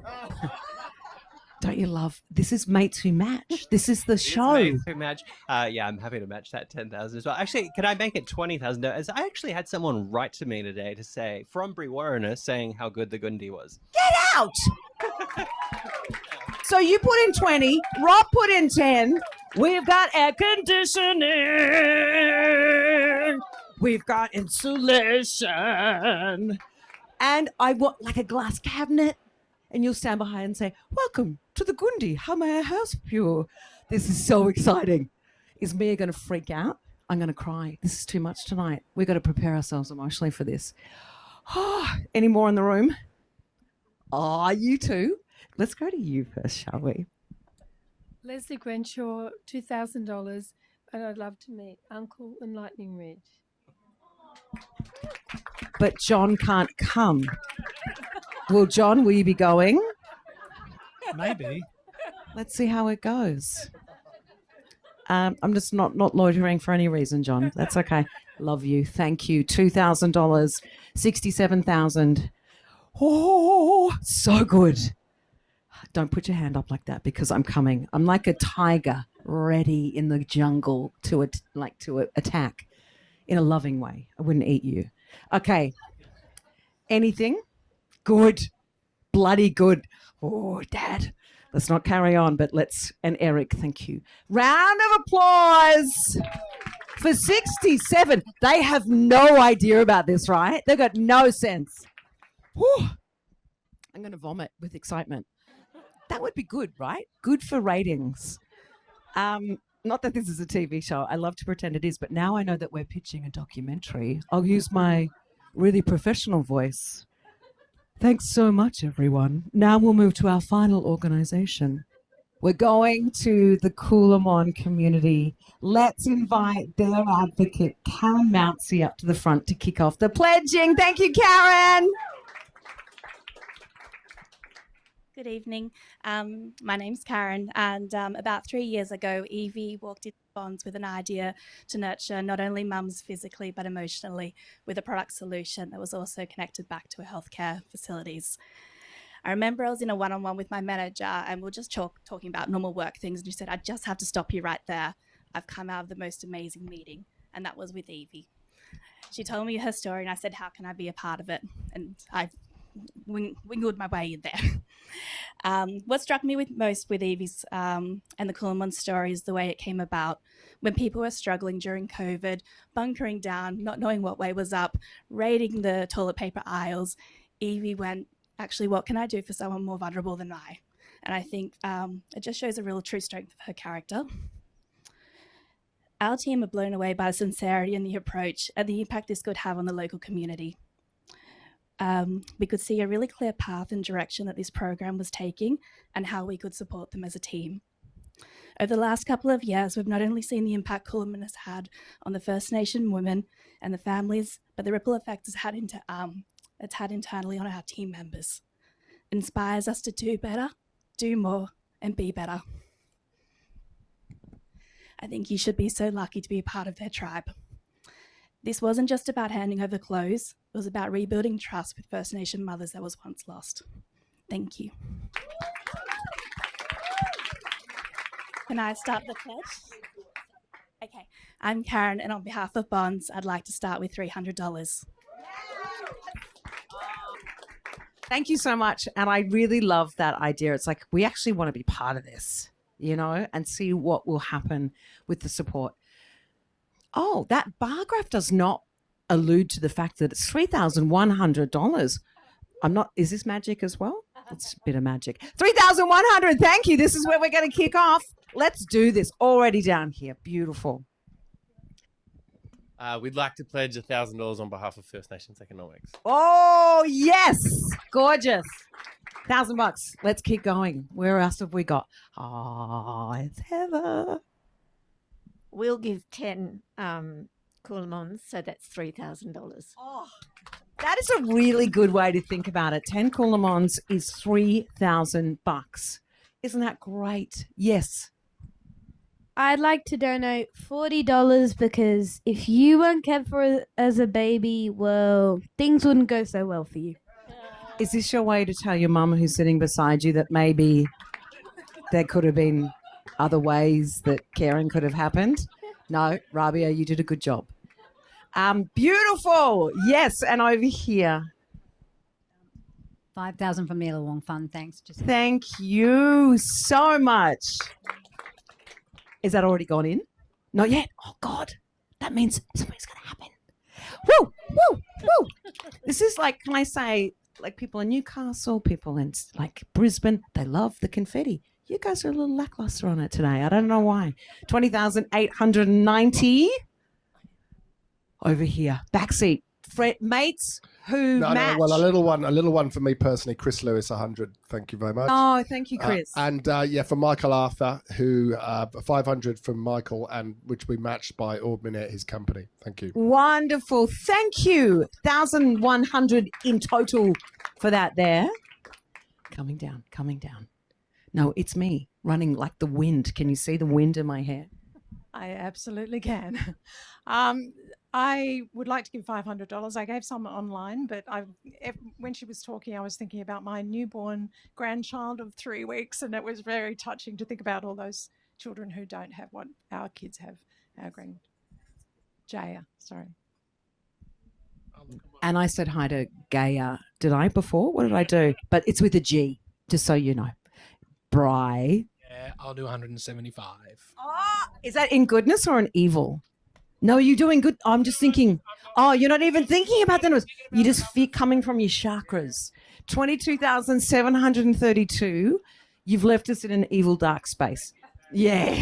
Don't you love? This is Mates Who Match. This is the show. Mates Who Match. Yeah, I'm happy to match that 10,000 as well. Actually, can I make it 20,000? As I actually had someone write to me today to say from Brewarrina saying how good the Gundi was. Get out! So you put in 20, Rob put in 10. We've got air conditioning. We've got insulation. And I want like a glass cabinet. And you'll stand behind and say, welcome to the Gundi. How may I help you? This is so exciting. Is Mia going to freak out? I'm going to cry. This is too much tonight. We've got to prepare ourselves emotionally for this. Any more in the room? You too. Let's go to you first, shall we? Leslie Grenshaw, $2,000, and I'd love to meet Uncle in Lightning Ridge. But John can't come. Well, John, will you be going? Maybe. Let's see how it goes. I'm just not loitering for any reason, John. That's okay. Love you. Thank you. $2,000, $67,000. Oh, so good. Don't put your hand up like that because I'm coming. I'm like a tiger ready in the jungle to attack in a loving way. I wouldn't eat you. Okay. Anything? Good. Bloody good. Oh, Dad. Let's not carry on, but and Eric, thank you. Round of applause for 67. They have no idea about this, right? They've got no sense. Whew. I'm going to vomit with excitement. That would be good, right? Good for ratings. Not that this is a TV show. I love to pretend it is, but now I know that we're pitching a documentary. I'll use my really professional voice. Thanks so much, everyone. Now we'll move to our final organisation. We're going to the Coolamon community. Let's invite their advocate, Karen Mounsey, up to the front to kick off the pledging. Thank you, Karen. Good evening. My name's Karen, and about 3 years ago, Evie walked into Bonds with an idea to nurture not only mums physically but emotionally with a product solution that was also connected back to her healthcare facilities. I remember I was in a one-on-one with my manager, and we were just talking about normal work things, and she said, I just have to stop you right there. I've come out of the most amazing meeting, and that was with Evie. She told me her story, and I said, how can I be a part of it? And I wiggled my way in there. What struck me most with Evie's and the Coolamon story is the way it came about. When people were struggling during COVID, bunkering down, not knowing what way was up, raiding the toilet paper aisles, Evie went, actually, what can I do for someone more vulnerable than I? And I think it just shows a real true strength of her character. Our team are blown away by the sincerity and the approach and the impact this could have on the local community. We could see a really clear path and direction that this program was taking and how we could support them as a team. Over the last couple of years, we've not only seen the impact Coolamon has had on the First Nation women and the families, but the ripple effect it's had internally on our team members. It inspires us to do better, do more, and be better. I think you should be so lucky to be a part of their tribe. This wasn't just about handing over clothes, it was about rebuilding trust with First Nation mothers that was once lost. Thank you. Can I start the pledge? Okay, I'm Karen, and on behalf of Bonds, I'd like to start with $300. Thank you so much. And I really love that idea. It's like, we actually want to be part of this, and see what will happen with the support. Oh, that bar graph does not allude to the fact that it's $3,100. Is this magic as well? It's a bit of magic. 3,100. Thank you. This is where we're going to kick off. Let's do this. Already down here. Beautiful. We'd like to pledge $1,000 on behalf of First Nations Economics. Oh, yes. Gorgeous. $1,000. Let's keep going. Where else have we got? Oh, it's Heather. We'll give 10 Coolamons, so that's $3,000. Oh, that is a really good way to think about it. 10 Coolamons is $3,000. Isn't that great? Yes. I'd like to donate $40 because if you weren't cared for as a baby, well, things wouldn't go so well for you. Is this your way to tell your mum who's sitting beside you that maybe there could have been other ways that caring could have happened. No, Rabia, you did a good job. Beautiful. Yes, and over here. 5,000 from the Illawong Fund. Thanks. Thank you so much. Is that already gone in? Not yet. Oh, God. That means something's going to happen. Woo, woo, woo. This is like, can I say, like people in Newcastle, people in like Brisbane, they love the confetti. You guys are a little lackluster on it today. I don't know why. 20,890 over here. Backseat. Mates who match. Well, a little one for me personally. Chris Lewis, 100. Thank you very much. Oh, thank you, Chris. And for Michael Arthur, who 500 from Michael, and which we matched by Audminet, his company. Thank you. Wonderful. Thank you. 1,100 in total for that there. Coming down, coming down. No, it's me running like the wind. Can you see the wind in my hair? I absolutely can. I would like to give $500. I gave some online, but when she was talking, I was thinking about my newborn grandchild of 3 weeks, and it was very touching to think about all those children who don't have what our kids have. Our Jaya, sorry. And I said hi to Gaia. Did I before? What did I do? But it's with a G, just so you know. Bri. Yeah, I'll do 175. Is that in goodness or in evil? No, you're doing good. I'm just thinking, you're not even thinking about the numbers. You just feel coming from your chakras. 22,732. You've left us in an evil, dark space. Yeah.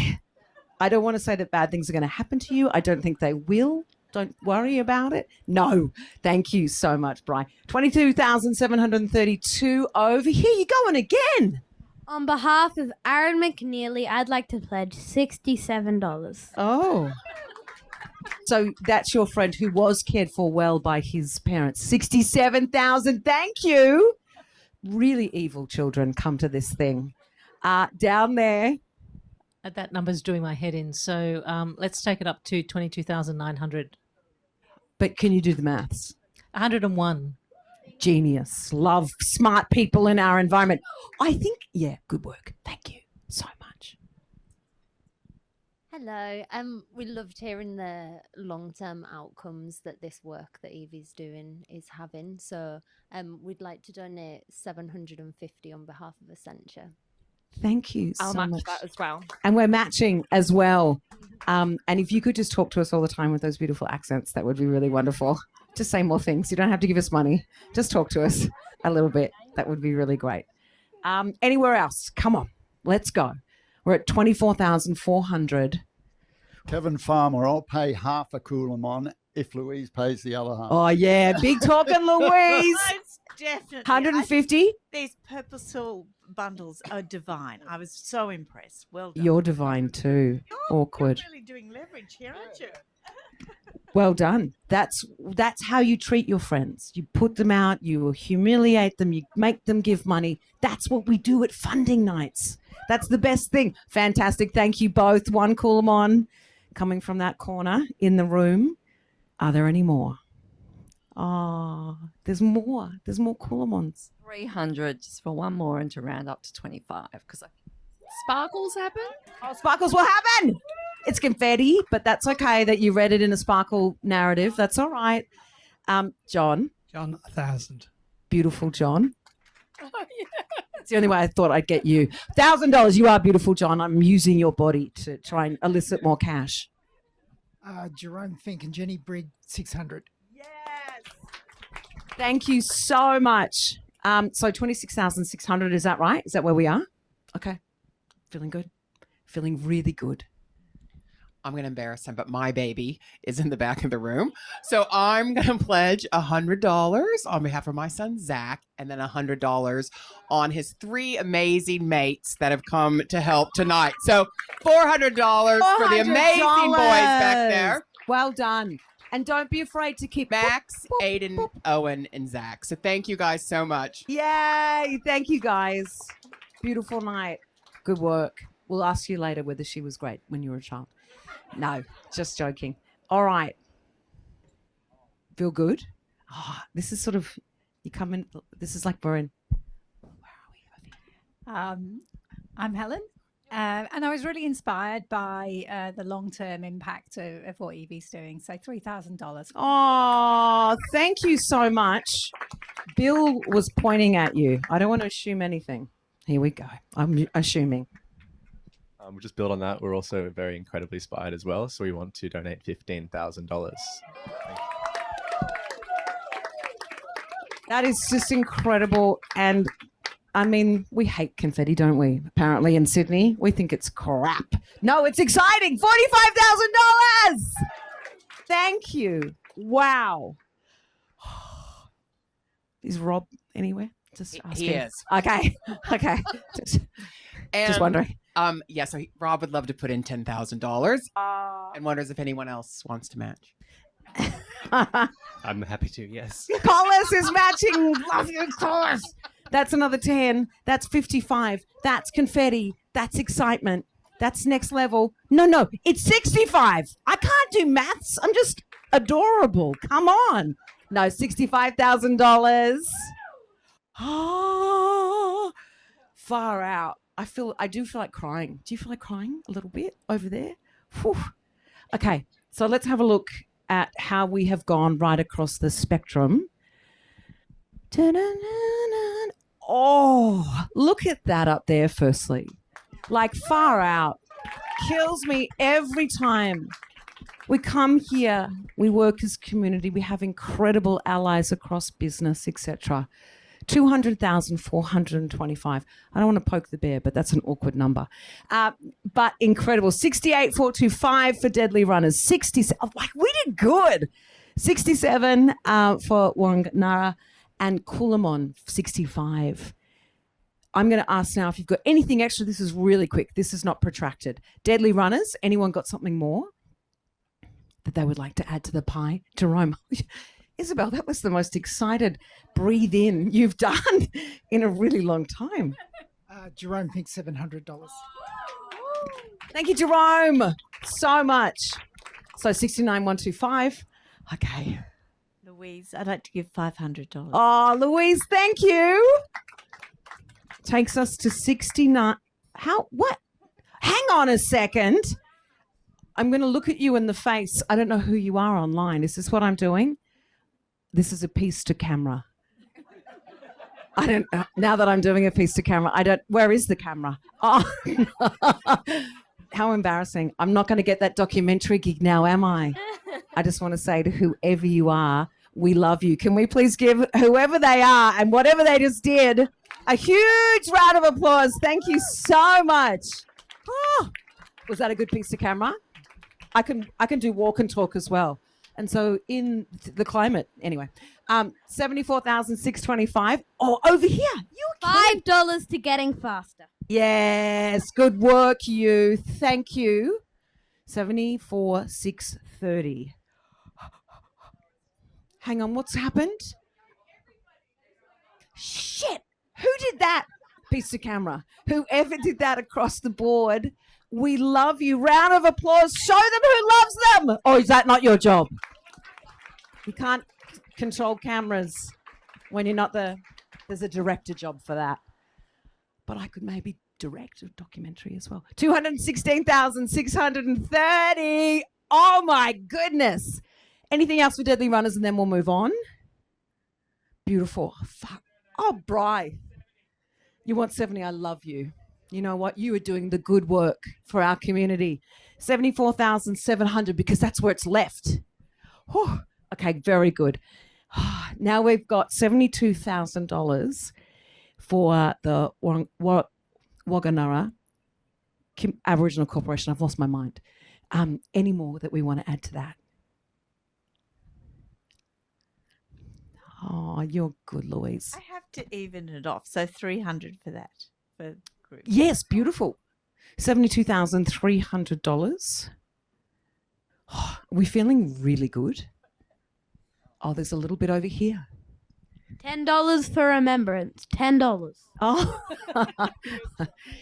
I don't want to say that bad things are going to happen to you. I don't think they will. Don't worry about it. No. Thank you so much, Bri. 22,732 over here. You're going again. On behalf of Aaron McNeely, I'd like to pledge $67. Oh. So that's your friend who was cared for well by his parents. 67,000. Thank you. Really evil children come to this thing. Down there. That number's doing my head in. So let's take it up to 22,900. But can you do the maths? 101. Genius. Love smart people in our environment. I think, good work. Thank you so much. Hello. We loved hearing the long-term outcomes that this work that Evie's doing is having. So we'd like to donate 750 on behalf of Essentia. Thank you I'll so match much. that as well. And we're matching as well. And if you could just talk to us all the time with those beautiful accents, that would be really wonderful. Just say more things. You don't have to give us money. Just talk to us a little bit. That would be really great. Anywhere else? Come on. Let's go. We're at 24,400. Kevin Farmer, I'll pay half a Coolamon if Louise pays the other half. Oh, yeah. Big talking, Louise. It's definitely 150? These purposeful bundles are divine. I was so impressed. Well done. You're divine too. Awkward. You're really doing leverage here, aren't you? Well done. That's how you treat your friends. You put them out, you humiliate them, you make them give money. That's what we do at funding nights. That's the best thing. Fantastic. Thank you both. One Coolamon coming from that corner in the room. Are there any more? Oh, there's more. There's more Coolamons. 300 just for one more and to round up to 25 because sparkles happen. Oh, sparkles will happen. It's confetti, but that's okay that you read it in a sparkle narrative. That's all right. John. John, 1,000. Beautiful John. It's the only way I thought I'd get you. $1,000. You are beautiful, John. I'm using your body to try and elicit more cash. Jerome Fink and Jenny Brigg, 600. Thank you so much. So 26,600, is that right? Is that where we are? Okay. Feeling good? Feeling really good. I'm going to embarrass him, but my baby is in the back of the room. So I'm going to pledge $100 on behalf of my son, Zach, and then $100 on his 3 amazing mates that have come to help tonight. So $400 for the amazing boys back there. Well done. And don't be afraid to keep Max, Aiden, Owen, and Zach. So thank you guys so much. Yay. Thank you, guys. Beautiful night. Good work. We'll ask you later whether she was great when you were a child. No, just joking. All right. Feel good? Oh, this is sort of, you come in, this is like we're in. I'm Helen. And I was really inspired by the long-term impact of what Evie's doing. So $3,000. Oh, thank you so much. Bill was pointing at you. I don't want to assume anything. Here we go. I'm assuming. We'll just build on that. We're also very incredibly inspired as well. So we want to donate $15,000. That is just incredible. And I mean, we hate confetti, don't we? Apparently in Sydney, we think it's crap. No, it's exciting. $45,000. Thank you. Wow. Is Rob anywhere? Just asking. He is. Okay. Okay. Just wondering. Yeah, so Rob would love to put in $10,000 and wonders if anyone else wants to match. I'm happy to, yes. Collis is matching. Love you, Collis. That's another 10. That's 55. That's confetti. That's excitement. That's next level. No, it's 65. I can't do maths. I'm just adorable. Come on. No, $65,000. Oh, far out. I do feel like crying. Do you feel like crying a little bit over there? Whew. Okay, so let's have a look at how we have gone right across the spectrum. Oh, look at that up there, firstly. Like far out. Kills me every time. We come here, we work as community, we have incredible allies across business, etc. 200,425. I don't want to poke the bear, but that's an awkward number. But incredible. 68,425 for Deadly Runners. 67. Oh, we did good. 67 for Wanganara and Coolamon, 65. I'm going to ask now if you've got anything extra. This is really quick. This is not protracted. Deadly Runners, anyone got something more that they would like to add to the pie? Jerome. Isabel, that was the most excited breathe in you've done in a really long time. Jerome thinks $700. Thank you, Jerome, so much. So 69,125. Okay. Louise, I'd like to give $500. Oh, Louise, thank you. Takes us to 69. What? Hang on a second. I'm going to look at you in the face. I don't know who you are online. Is this what I'm doing? This is a piece to camera. I don't, now that I'm doing a piece to camera, where is the camera? Oh, how embarrassing. I'm not going to get that documentary gig now, am I? I just want to say to whoever you are, we love you. Can we please give whoever they are and whatever they just did a huge round of applause? Thank you so much. Oh, was that a good piece to camera? I can do walk and talk as well. And so in the climate, anyway, 74,625. Oh, over here. $5 to getting faster. Yes, good work, you. Thank you. 74,630. Hang on, what's happened? Shit. Who did that? Piece of camera. Whoever did that across the board. We love you. Round of applause. Show them who loves them. Or is that not your job? You can't control cameras when you're not there's a director job for that. But I could maybe direct a documentary as well. 216,630. Oh my goodness. Anything else for Deadly Runners and then we'll move on? Beautiful. Oh, fuck. Oh, Bri. You want 70? I love you. You know what? You are doing the good work for our community. 74,700 because that's where it's left. Whew. Okay, very good. Now we've got $72,000 for the Wanganara Aboriginal Corporation. I've lost my mind. Any more that we want to add to that? Oh, you're good, Louise. I have to even it off. So 300 for that. For group. Yes, beautiful. $72,300. Oh, are we feeling really good? Oh, there's a little bit over here. $10 for remembrance. $10. Oh,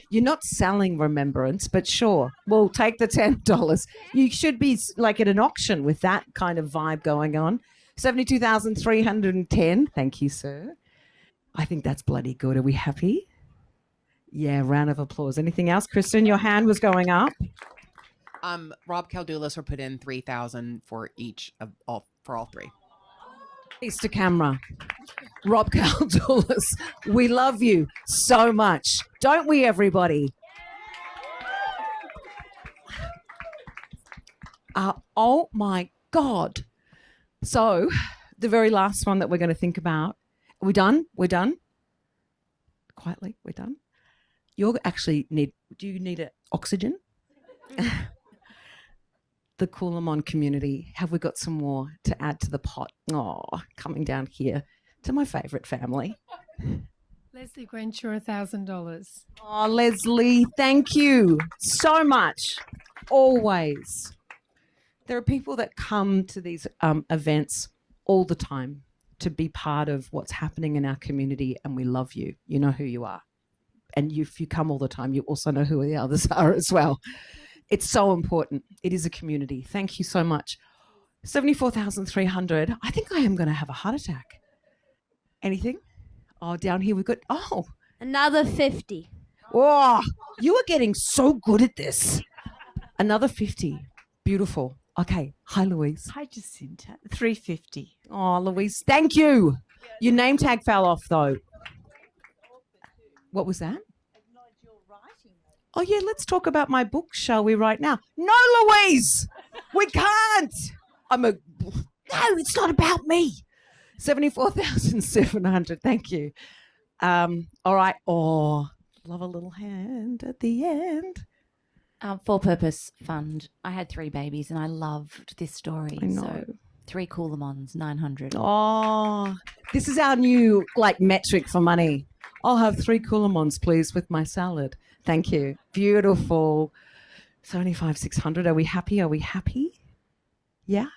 you're not selling remembrance, but sure, we'll take the $10. You should be like at an auction with that kind of vibe going on. 72,310. Thank you, sir. I think that's bloody good. Are we happy? Yeah, round of applause. Anything else? Kristen, your hand was going up. Rob Caldulas will put in 3,000 for each of all for all three. Face to camera. Rob Caldulas, we love you so much. Don't we, everybody? Oh my God. So the very last one that we're going to think about. Are we done? We're done? Quietly, we're done. Do you need oxygen? The Coolamon community. Have we got some more to add to the pot? Oh, coming down here to my favourite family. Leslie Grenshaw, $1,000. Oh, Leslie, thank you so much. Always. There are people that come to these events all the time to be part of what's happening in our community, and we love you. You know who you are. And if you come all the time, you also know who the others are as well. It's so important. It is a community. Thank you so much. 74,300. I think I am going to have a heart attack. Anything? Oh, down here we've got, Another 50. Oh, you are getting so good at this. Another 50. Beautiful. Okay. Hi, Louise. Hi, Jacinta. 350. Oh, Louise, thank you. Your name tag fell off, though. What was that? Oh, yeah, let's talk about my book, shall we, right now? No, Louise! We can't! No, it's not about me. 74,700. Thank you. All right. Oh, love a little hand at the end. For Purpose Fund. I had 3 babies and I loved this story. I know. So 3 Coolamons, 900. Oh, this is our new metric for money. I'll have 3 Coolamons, please, with my salad. Thank you. Beautiful. 75,600. Are we happy? Are we happy? Yeah,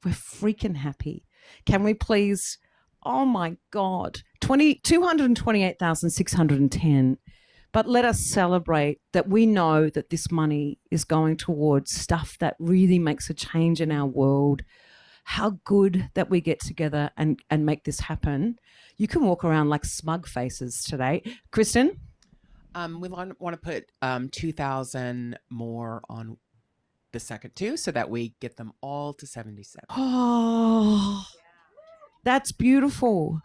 we're freaking happy. Can we please? Oh my God, 228,610. But let us celebrate that we know that this money is going towards stuff that really makes a change in our world. How good that we get together and make this happen. You can walk around like smug faces today. Kristen? We want to put 2,000 more on the second 2 so that we get them all to 77. Oh, that's beautiful.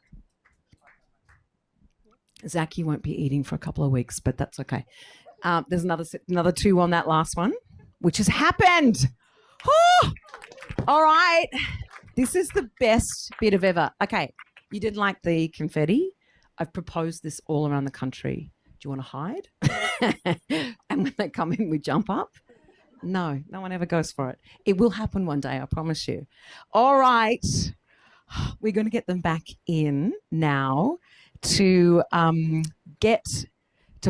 Zach, you won't be eating for a couple of weeks, but that's okay. There's another 2 on that last one, which has happened. Oh, all right. This is the best bit of ever. Okay, you didn't like the confetti. I've proposed this all around the country. Do you want to hide? And when they come in, we jump up? No one ever goes for it. It will happen one day, I promise you. All right. We're going to get them back in now to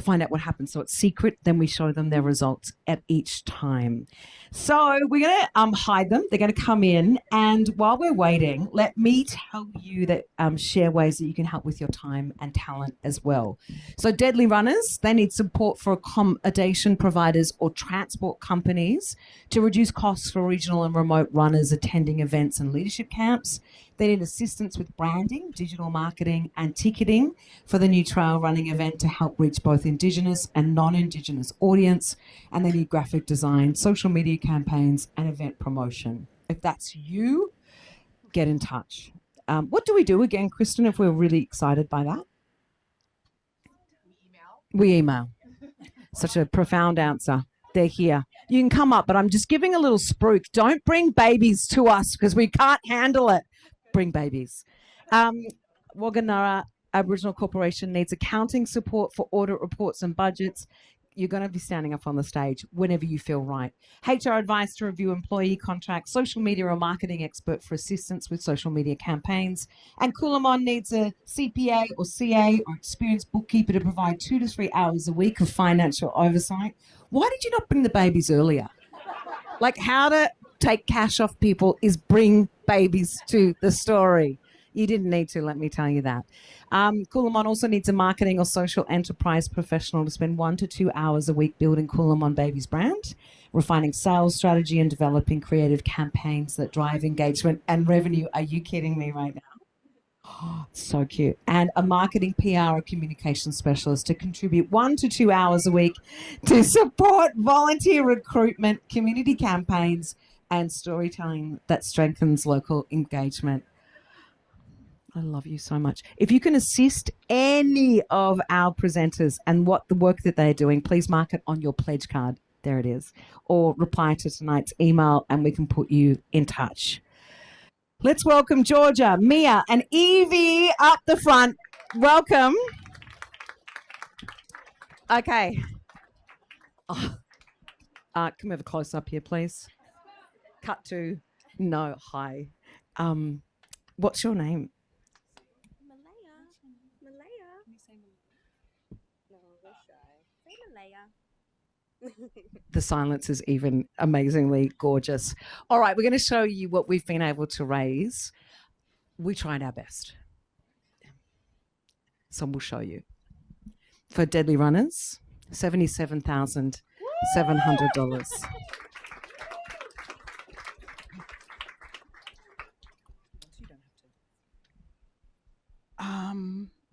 find out what happens. So it's secret, then we show them their results at each time. So we're going to hide them. They're going to come in. And while we're waiting, let me tell you that share ways that you can help with your time and talent as well. So Deadly Runners, they need support for accommodation providers or transport companies to reduce costs for regional and remote runners attending events and leadership camps. They need assistance with branding, digital marketing, and ticketing for the new trail running event to help reach both Indigenous and non-Indigenous audience. And they need graphic design, social media campaigns, and event promotion. If that's you, get in touch. What do we do again, Kristen, if we're really excited by that? We email. Such a profound answer. They're here. You can come up, but I'm just giving a little spruik. Don't bring babies to us because we can't handle it. Bring babies. Wagganara Aboriginal Corporation needs accounting support for audit reports and budgets. You're going to be standing up on the stage whenever you feel right. HR advice to review employee contracts, social media or marketing expert for assistance with social media campaigns. And Coolamon needs a CPA or CA or experienced bookkeeper to provide 2 to 3 hours a week of financial oversight. Why did you not bring the babies earlier? Like, how to take cash off people is bring babies to the story. You didn't need to, let me tell you that. Coolamon also needs a marketing or social enterprise professional to spend 1 to 2 hours a week building Coolamon Babies brand, refining sales strategy and developing creative campaigns that drive engagement and revenue. Are you kidding me right now? So cute. And a marketing, PR, and communication specialist to contribute 1 to 2 hours a week to support volunteer recruitment, community campaigns, and storytelling that strengthens local engagement. I love you so much. If you can assist any of our presenters and what the work that they're doing, please mark it on your pledge card. There it is. Or reply to tonight's email and we can put you in touch. Let's welcome Georgia, Mia, and Evie up the front. Welcome. Okay. Oh. Can we have a close up here, please? Cut to no, hi. What's your name? The silence is even amazingly gorgeous. All right, we're going to show you what we've been able to raise. We tried our best. So we'll show you. For Deadly Runners, $77,700.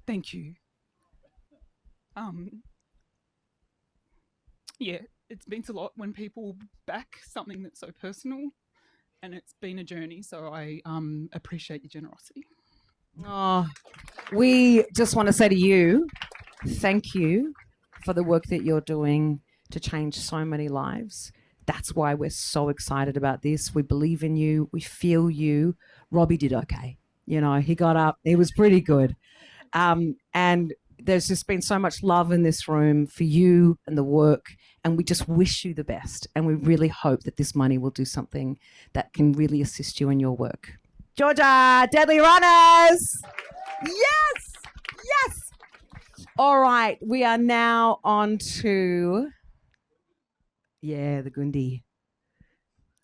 Thank you. Yeah, it means a lot when people back something that's so personal, and it's been a journey, so I appreciate your generosity. Oh, we just want to say to you, thank you for the work that you're doing to change so many lives. That's why we're so excited about this. We believe in you. We feel you. Robbie did okay. You know, he got up. He was pretty good. And there's just been so much love in this room for you and the work. And we just wish you the best. And we really hope that this money will do something that can really assist you in your work. Georgia, Deadly Runners! Yes! Yes! All right, we are now on to, the Gundi.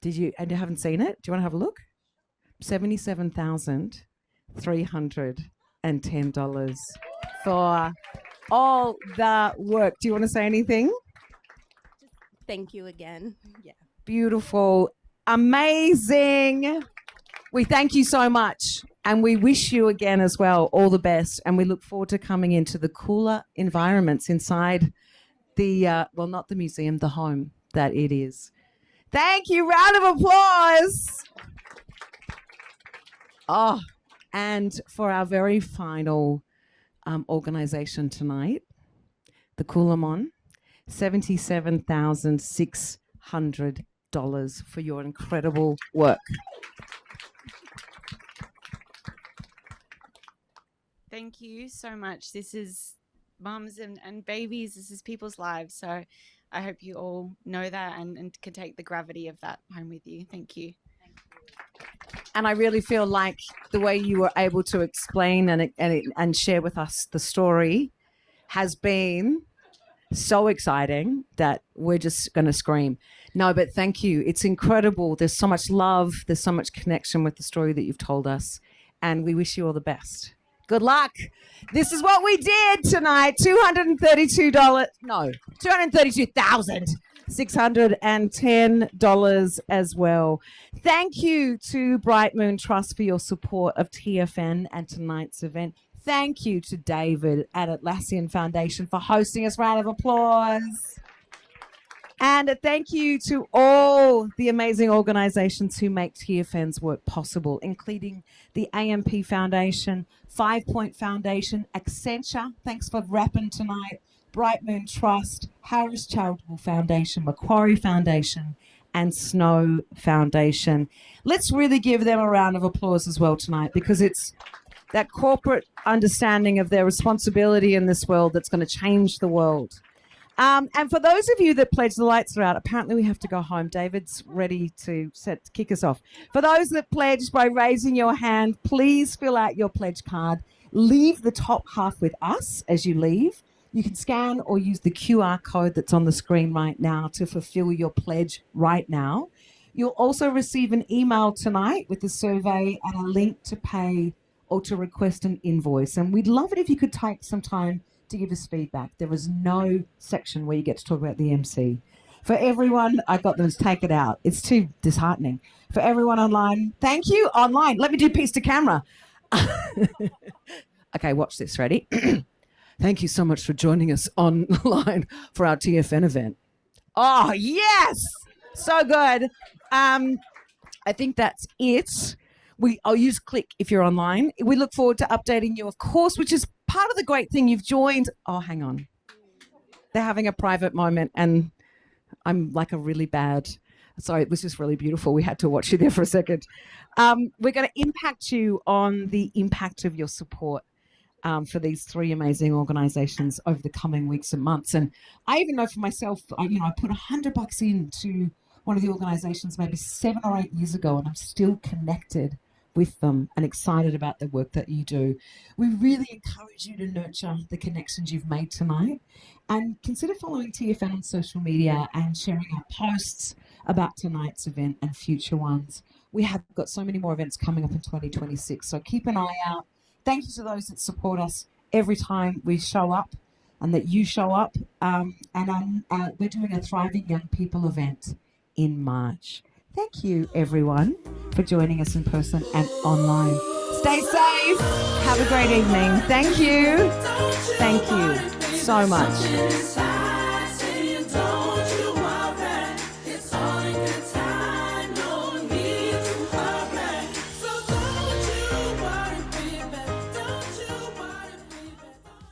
You haven't seen it? Do you want to have a look? $77,310 for all the work. Do you want to say anything? Thank you again. Yeah. Beautiful. Amazing. We thank you so much. And we wish you again as well all the best. And we look forward to coming into the cooler environments inside the, not the museum, the home that it is. Thank you. Round of applause. Oh, and for our very final organisation tonight, the Coolamon, $77,600 for your incredible work. Thank you so much. This is mums and babies. This is people's lives. So I hope you all know that and can take the gravity of that home with you. Thank you. And I really feel like the way you were able to explain and share with us the story has been so exciting that we're just going to scream. No, but thank you. It's incredible. There's so much love. There's so much connection with the story that you've told us. And we wish you all the best. Good luck. This is what we did tonight. $232,610 as well. Thank you to Bright Moon Trust for your support of TFN and tonight's event. Thank you to David at Atlassian Foundation for hosting us. Round of applause. And thank you to all the amazing organisations who make TFN's work possible, including the AMP Foundation, 5 Point Foundation, Accenture, thanks for rapping tonight, Bright Moon Trust, Harris Charitable Foundation, Macquarie Foundation, and Snow Foundation. Let's really give them a round of applause as well tonight, because it's that corporate understanding of their responsibility in this world that's going to change the world. And for those of you that pledge, the lights are out. Apparently we have to go home. David's ready to kick us off. For those that pledge by raising your hand, please fill out your pledge card. Leave the top half with us as you leave. You can scan or use the QR code that's on the screen right now to fulfill your pledge right now. You'll also receive an email tonight with a survey and a link to pay or to request an invoice. And we'd love it if you could take some time to give us feedback. There is no section where you get to talk about the MC. For everyone, I got them to take it out. It's too disheartening. For everyone online, thank you. Online, let me do piece to camera. Okay, watch this. Ready? Thank you so much for joining us online for our TFN event. Oh, yes! So good. I think that's it. I'll use Click if you're online. We look forward to updating you, of course, which is part of the great thing. You've joined. Oh, hang on. They're having a private moment, and I'm like a really bad. Sorry, it was just really beautiful. We had to watch you there for a second. We're going to impact you on the impact of your support for these three amazing organisations over the coming weeks and months. And I even know for myself, I put $100 into one of the organisations maybe 7 or 8 years ago, and I'm still connected with them and excited about the work that you do. We really encourage you to nurture the connections you've made tonight, and consider following TFN on social media and sharing our posts about tonight's event and future ones. We have got so many more events coming up in 2026, so keep an eye out. Thank you to those that support us every time we show up and that you show up. We're doing a Thriving Young People event in March. Thank you, everyone, for joining us in person and online. Stay safe. Have a great evening. Thank you. Thank you so much.